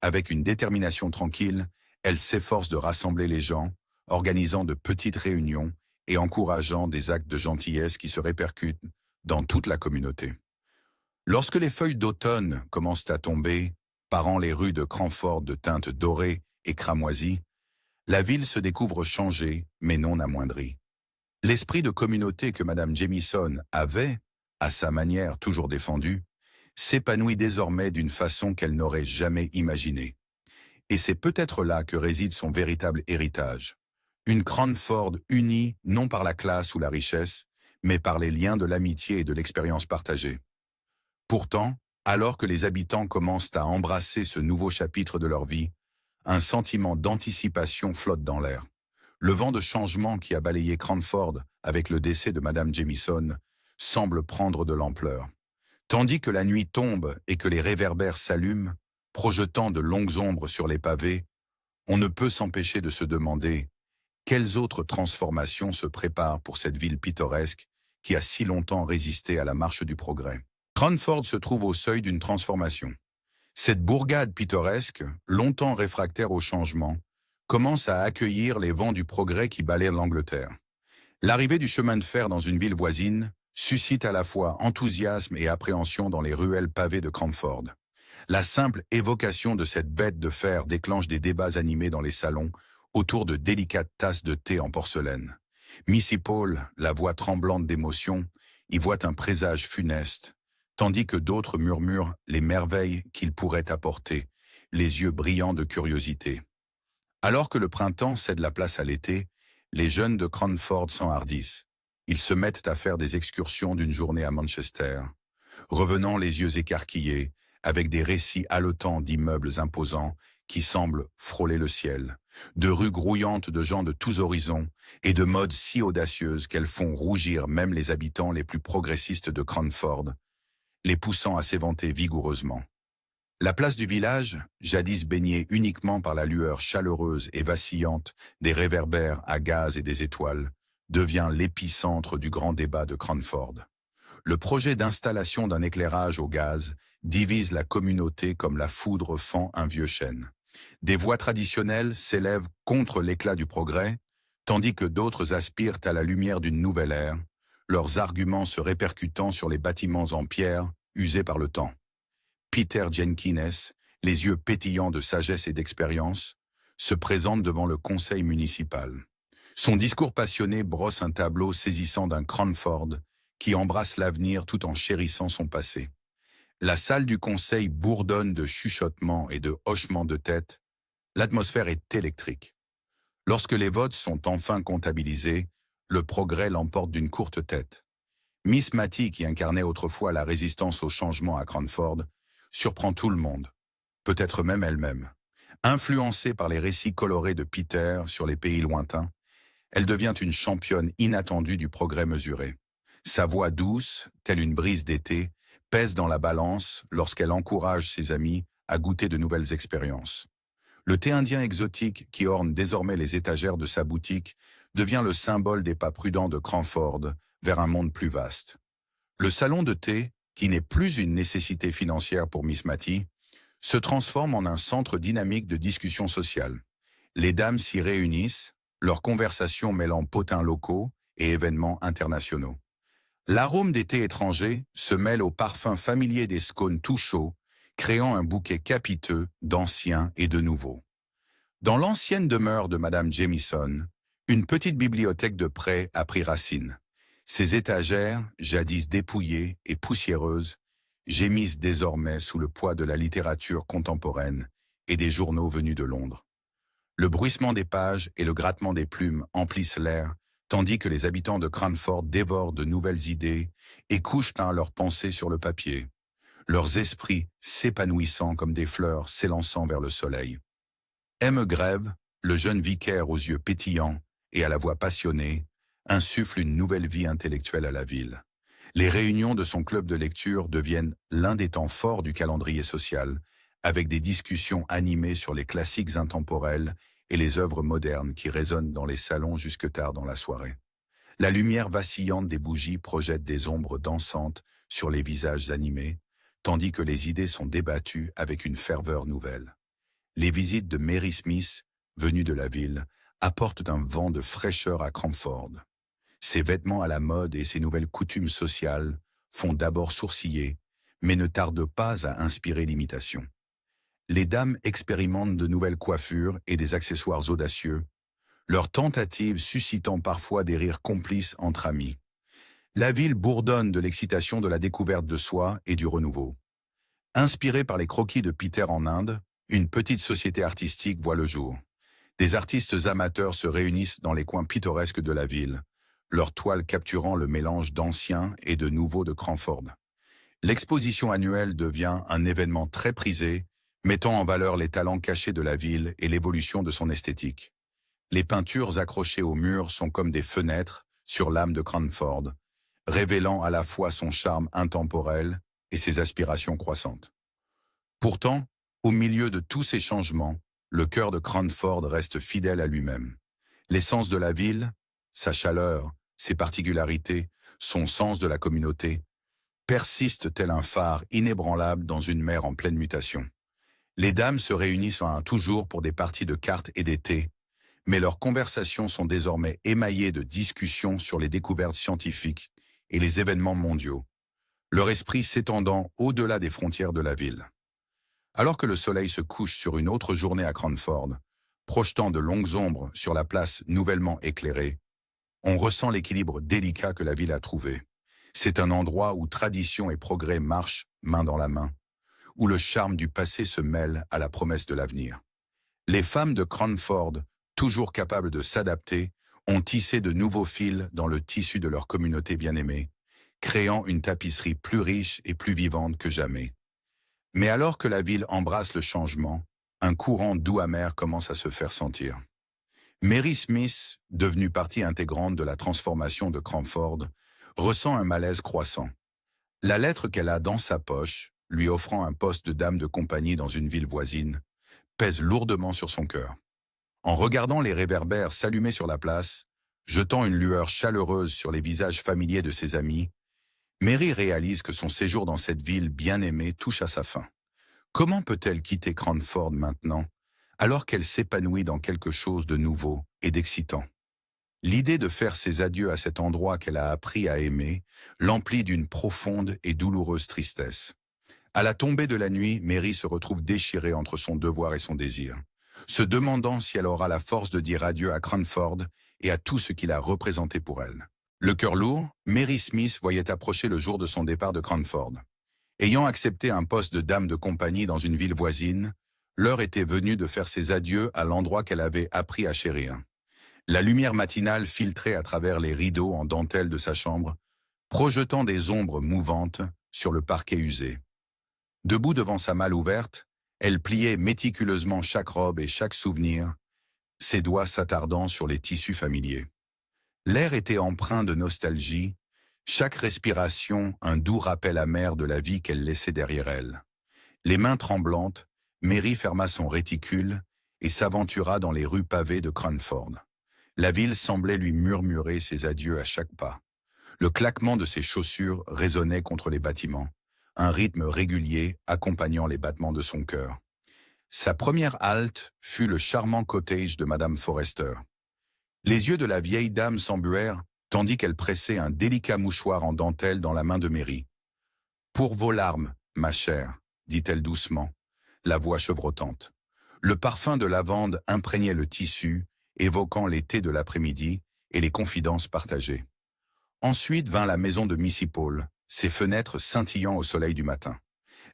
Avec une détermination tranquille, elle s'efforce de rassembler les gens, organisant de petites réunions et encourageant des actes de gentillesse qui se répercutent dans toute la communauté. Lorsque les feuilles d'automne commencent à tomber, parant les rues de Cranford de teintes dorées et cramoisies, la ville se découvre changée, mais non amoindrie. L'esprit de communauté que Madame Jamieson avait, à sa manière toujours défendue, s'épanouit désormais d'une façon qu'elle n'aurait jamais imaginée. Et c'est peut-être là que réside son véritable héritage. Une Cranford unie non par la classe ou la richesse, mais par les liens de l'amitié et de l'expérience partagée. Pourtant, alors que les habitants commencent à embrasser ce nouveau chapitre de leur vie, un sentiment d'anticipation flotte dans l'air. Le vent de changement qui a balayé Cranford avec le décès de Madame Jamieson semble prendre de l'ampleur. Tandis que la nuit tombe et que les réverbères s'allument, projetant de longues ombres sur les pavés, on ne peut s'empêcher de se demander quelles autres transformations se préparent pour cette ville pittoresque qui a si longtemps résisté à la marche du progrès. Cranford se trouve au seuil d'une transformation. Cette bourgade pittoresque, longtemps réfractaire au changement, commence à accueillir les vents du progrès qui balayent l'Angleterre. L'arrivée du chemin de fer dans une ville voisine suscite à la fois enthousiasme et appréhension dans les ruelles pavées de Cranford. La simple évocation de cette bête de fer déclenche des débats animés dans les salons autour de délicates tasses de thé en porcelaine. Missy Paul, la voix tremblante d'émotion, y voit un présage funeste, tandis que d'autres murmurent les merveilles qu'il pourrait apporter, les yeux brillants de curiosité. Alors que le printemps cède la place à l'été, les jeunes de Cranford s'enhardissent. Ils se mettent à faire des excursions d'une journée à Manchester, revenant les yeux écarquillés, avec des récits haletants d'immeubles imposants qui semblent frôler le ciel, de rues grouillantes de gens de tous horizons et de modes si audacieuses qu'elles font rougir même les habitants les plus progressistes de Cranford, les poussant à s'éventer vigoureusement. La place du village, jadis baignée uniquement par la lueur chaleureuse et vacillante des réverbères à gaz et des étoiles, devient l'épicentre du grand débat de Cranford. Le projet d'installation d'un éclairage au gaz divise la communauté comme la foudre fend un vieux chêne. Des voix traditionnelles s'élèvent contre l'éclat du progrès, tandis que d'autres aspirent à la lumière d'une nouvelle ère, leurs arguments se répercutant sur les bâtiments en pierre usés par le temps. Peter Jenkins, les yeux pétillants de sagesse et d'expérience, se présente devant le conseil municipal. Son discours passionné brosse un tableau saisissant d'un Cranford qui embrasse l'avenir tout en chérissant son passé. La salle du conseil bourdonne de chuchotements et de hochements de tête. L'atmosphère est électrique. Lorsque les votes sont enfin comptabilisés, le progrès l'emporte d'une courte tête. Miss Matty, qui incarnait autrefois la résistance au changement à Cranford, surprend tout le monde, peut-être même elle-même. Influencée par les récits colorés de Peter sur les pays lointains, elle devient une championne inattendue du progrès mesuré. Sa voix douce, telle une brise d'été, pèse dans la balance lorsqu'elle encourage ses amis à goûter de nouvelles expériences. Le thé indien exotique qui orne désormais les étagères de sa boutique devient le symbole des pas prudents de Cranford vers un monde plus vaste. Le salon de thé, qui n'est plus une nécessité financière pour Miss Matty, se transforme en un centre dynamique de discussion sociale. Les dames s'y réunissent, leurs conversations mêlant potins locaux et événements internationaux. L'arôme des thés étrangers se mêle au parfum familier des scones tout chauds, créant un bouquet capiteux d'anciens et de nouveaux. Dans l'ancienne demeure de Madame Jamieson, une petite bibliothèque de prêt a pris racine. Ses étagères, jadis dépouillées et poussiéreuses, gémissent désormais sous le poids de la littérature contemporaine et des journaux venus de Londres. Le bruissement des pages et le grattement des plumes emplissent l'air, tandis que les habitants de Cranford dévorent de nouvelles idées et couchent leurs pensées sur le papier, leurs esprits s'épanouissant comme des fleurs s'élançant vers le soleil. M. Grève, le jeune vicaire aux yeux pétillants et à la voix passionnée, insuffle une nouvelle vie intellectuelle à la ville. Les réunions de son club de lecture deviennent l'un des temps forts du calendrier social, avec des discussions animées sur les classiques intemporels et les œuvres modernes qui résonnent dans les salons jusque tard dans la soirée. La lumière vacillante des bougies projette des ombres dansantes sur les visages animés, tandis que les idées sont débattues avec une ferveur nouvelle. Les visites de Mary Smith, venue de la ville, apportent un vent de fraîcheur à Cranford. Ses vêtements à la mode et ses nouvelles coutumes sociales font d'abord sourciller, mais ne tardent pas à inspirer l'imitation. Les dames expérimentent de nouvelles coiffures et des accessoires audacieux, leurs tentatives suscitant parfois des rires complices entre amis. La ville bourdonne de l'excitation de la découverte de soi et du renouveau. Inspirée par les croquis de Peter en Inde, une petite société artistique voit le jour. Des artistes amateurs se réunissent dans les coins pittoresques de la ville, leurs toiles capturant le mélange d'anciens et de nouveaux de Cranford. L'exposition annuelle devient un événement très prisé, mettant en valeur les talents cachés de la ville et l'évolution de son esthétique. Les peintures accrochées au mur sont comme des fenêtres sur l'âme de Cranford, révélant à la fois son charme intemporel et ses aspirations croissantes. Pourtant, au milieu de tous ces changements, le cœur de Cranford reste fidèle à lui-même. L'essence de la ville, sa chaleur, ses particularités, son sens de la communauté, persistent tel un phare inébranlable dans une mer en pleine mutation. Les dames se réunissent à un toujours pour des parties de cartes et des thés, mais leurs conversations sont désormais émaillées de discussions sur les découvertes scientifiques et les événements mondiaux, leur esprit s'étendant au-delà des frontières de la ville. Alors que le soleil se couche sur une autre journée à Cranford, projetant de longues ombres sur la place nouvellement éclairée, on ressent l'équilibre délicat que la ville a trouvé. C'est un endroit où tradition et progrès marchent main dans la main, où le charme du passé se mêle à la promesse de l'avenir. Les femmes de Cranford, toujours capables de s'adapter, ont tissé de nouveaux fils dans le tissu de leur communauté bien-aimée, créant une tapisserie plus riche et plus vivante que jamais. Mais alors que la ville embrasse le changement, un courant doux amer commence à se faire sentir. Mary Smith, devenue partie intégrante de la transformation de Cranford, ressent un malaise croissant. La lettre qu'elle a dans sa poche, lui offrant un poste de dame de compagnie dans une ville voisine, pèse lourdement sur son cœur. En regardant les réverbères s'allumer sur la place, jetant une lueur chaleureuse sur les visages familiers de ses amis, Mary réalise que son séjour dans cette ville bien-aimée touche à sa fin. Comment peut-elle quitter Cranford maintenant, alors qu'elle s'épanouit dans quelque chose de nouveau et d'excitant. L'idée de faire ses adieux à cet endroit qu'elle a appris à aimer l'emplit d'une profonde et douloureuse tristesse. À la tombée de la nuit, Mary se retrouve déchirée entre son devoir et son désir, se demandant si elle aura la force de dire adieu à Cranford et à tout ce qu'il a représenté pour elle. Le cœur lourd, Mary Smith voyait approcher le jour de son départ de Cranford. Ayant accepté un poste de dame de compagnie dans une ville voisine, l'heure était venue de faire ses adieux à l'endroit qu'elle avait appris à chérir. La lumière matinale filtrait à travers les rideaux en dentelle de sa chambre, projetant des ombres mouvantes sur le parquet usé. Debout devant sa malle ouverte, elle pliait méticuleusement chaque robe et chaque souvenir, ses doigts s'attardant sur les tissus familiers. L'air était empreint de nostalgie, chaque respiration un doux rappel amer de la vie qu'elle laissait derrière elle. Les mains tremblantes, Mary ferma son réticule et s'aventura dans les rues pavées de Cranford. La ville semblait lui murmurer ses adieux à chaque pas. Le claquement de ses chaussures résonnait contre les bâtiments, un rythme régulier accompagnant les battements de son cœur. Sa première halte fut le charmant cottage de Madame Forrester. Les yeux de la vieille dame s'embuèrent, tandis qu'elle pressait un délicat mouchoir en dentelle dans la main de Mary. « Pour vos larmes, ma chère, » dit-elle doucement, la voix chevrotante. Le parfum de lavande imprégnait le tissu, évoquant l'été de l'après-midi et les confidences partagées. Ensuite vint la maison de Missy Paul, ses fenêtres scintillant au soleil du matin.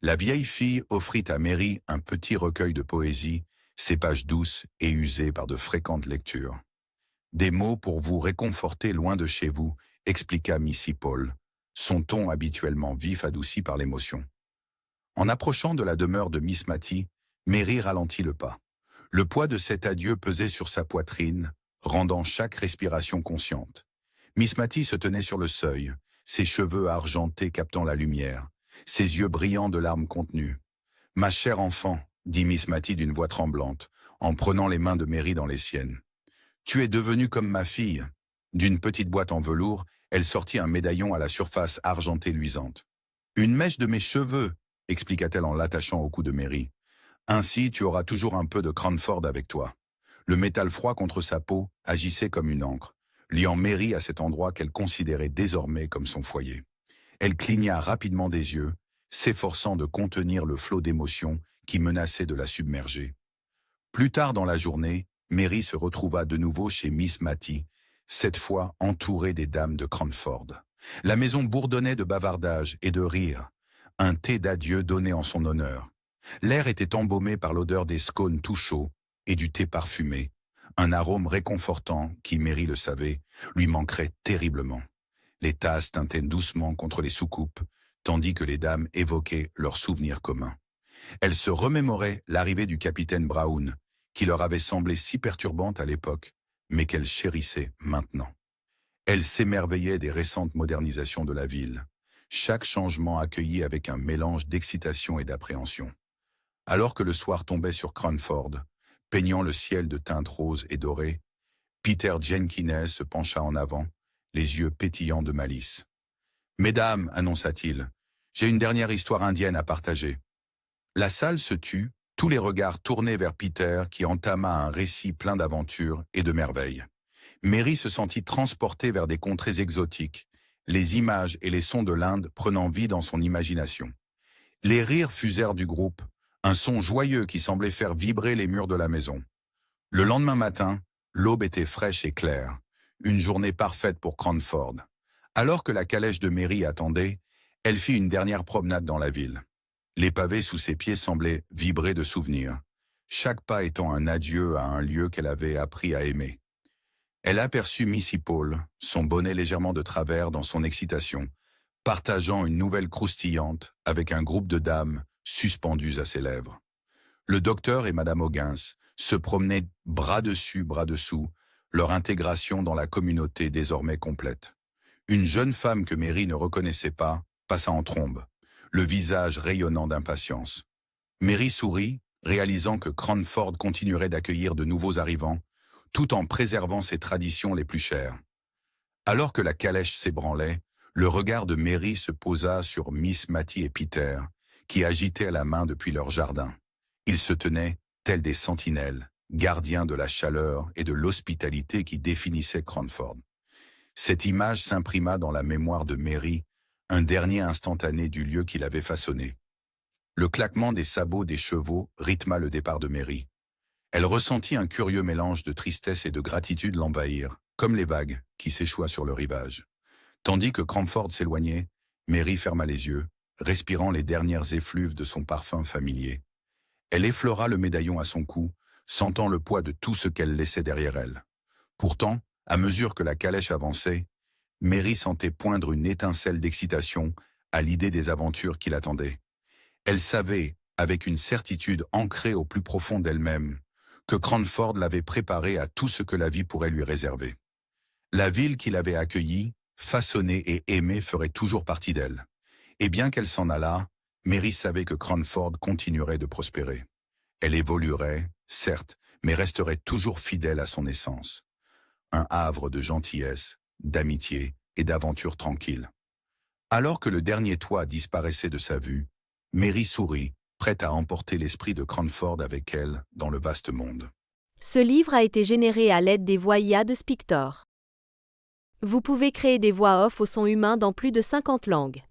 La vieille fille offrit à Mary un petit recueil de poésie, ses pages douces et usées par de fréquentes lectures. « Des mots pour vous réconforter loin de chez vous », expliqua Missy Paul, son ton habituellement vif adouci par l'émotion. En approchant de la demeure de Miss Mattie, Mary ralentit le pas. Le poids de cet adieu pesait sur sa poitrine, rendant chaque respiration consciente. Miss Mattie se tenait sur le seuil, ses cheveux argentés captant la lumière, ses yeux brillants de larmes contenues. « Ma chère enfant, » dit Miss Mattie d'une voix tremblante, en prenant les mains de Mary dans les siennes. « Tu es devenue comme ma fille. » D'une petite boîte en velours, elle sortit un médaillon à la surface argentée luisante. « Une mèche de mes cheveux, » expliqua-t-elle en l'attachant au cou de Mary. « Ainsi, tu auras toujours un peu de Cranford avec toi. » Le métal froid contre sa peau agissait comme une encre, liant Mary à cet endroit qu'elle considérait désormais comme son foyer. Elle cligna rapidement des yeux, s'efforçant de contenir le flot d'émotions qui menaçait de la submerger. Plus tard dans la journée, Mary se retrouva de nouveau chez Miss Mattie, cette fois entourée des dames de Cranford. La maison bourdonnait de bavardages et de rires, un thé d'adieu donné en son honneur. L'air était embaumé par l'odeur des scones tout chauds et du thé parfumé, un arôme réconfortant qui, Mary le savait, lui manquerait terriblement. Les tasses tintaient doucement contre les soucoupes, tandis que les dames évoquaient leurs souvenirs communs. Elles se remémoraient l'arrivée du capitaine Brown, qui leur avait semblé si perturbante à l'époque, mais qu'elles chérissaient maintenant. Elles s'émerveillaient des récentes modernisations de la ville, chaque changement accueilli avec un mélange d'excitation et d'appréhension. Alors que le soir tombait sur Cranford, peignant le ciel de teintes roses et dorées, Peter Jenkins se pencha en avant, les yeux pétillants de malice. « Mesdames, annonça-t-il, j'ai une dernière histoire indienne à partager. » La salle se tut, tous les regards tournés vers Peter qui entama un récit plein d'aventures et de merveilles. Mary se sentit transportée vers des contrées exotiques, les images et les sons de l'Inde prenant vie dans son imagination. Les rires fusèrent du groupe, un son joyeux qui semblait faire vibrer les murs de la maison. Le lendemain matin, l'aube était fraîche et claire, une journée parfaite pour Cranford. Alors que la calèche de Mary attendait, elle fit une dernière promenade dans la ville. Les pavés sous ses pieds semblaient vibrer de souvenirs, chaque pas étant un adieu à un lieu qu'elle avait appris à aimer. Elle aperçut Missy Paul, son bonnet légèrement de travers dans son excitation, partageant une nouvelle croustillante avec un groupe de dames suspendues à ses lèvres. Le docteur et Madame Hoggins se promenaient bras dessus, bras dessous, leur intégration dans la communauté désormais complète. Une jeune femme que Mary ne reconnaissait pas passa en trombe, le visage rayonnant d'impatience. Mary sourit, réalisant que Cranford continuerait d'accueillir de nouveaux arrivants, tout en préservant ses traditions les plus chères. Alors que la calèche s'ébranlait, le regard de Mary se posa sur Miss Mattie et Peter, qui agitaient à la main depuis leur jardin. Ils se tenaient, tels des sentinelles, gardiens de la chaleur et de l'hospitalité qui définissaient Cranford. Cette image s'imprima dans la mémoire de Mary, un dernier instantané du lieu qu'il avait façonné. Le claquement des sabots des chevaux rythma le départ de Mary. Elle ressentit un curieux mélange de tristesse et de gratitude l'envahir, comme les vagues qui s'échouaient sur le rivage. Tandis que Cranford s'éloignait, Mary ferma les yeux, respirant les dernières effluves de son parfum familier. Elle effleura le médaillon à son cou, sentant le poids de tout ce qu'elle laissait derrière elle. Pourtant, à mesure que la calèche avançait, Mary sentait poindre une étincelle d'excitation à l'idée des aventures qui l'attendaient. Elle savait, avec une certitude ancrée au plus profond d'elle-même, que Cranford l'avait préparée à tout ce que la vie pourrait lui réserver. La ville qui l'avait accueillie, façonnée et aimée ferait toujours partie d'elle. Et bien qu'elle s'en allât, Mary savait que Cranford continuerait de prospérer. Elle évoluerait, certes, mais resterait toujours fidèle à son essence. Un havre de gentillesse, d'amitié et d'aventure tranquille. Alors que le dernier toit disparaissait de sa vue, Mary sourit, prête à emporter l'esprit de Cranford avec elle dans le vaste monde. Ce livre a été généré à l'aide des voix IA de Spictor. Vous pouvez créer des voix off au son humain dans plus de 50 langues.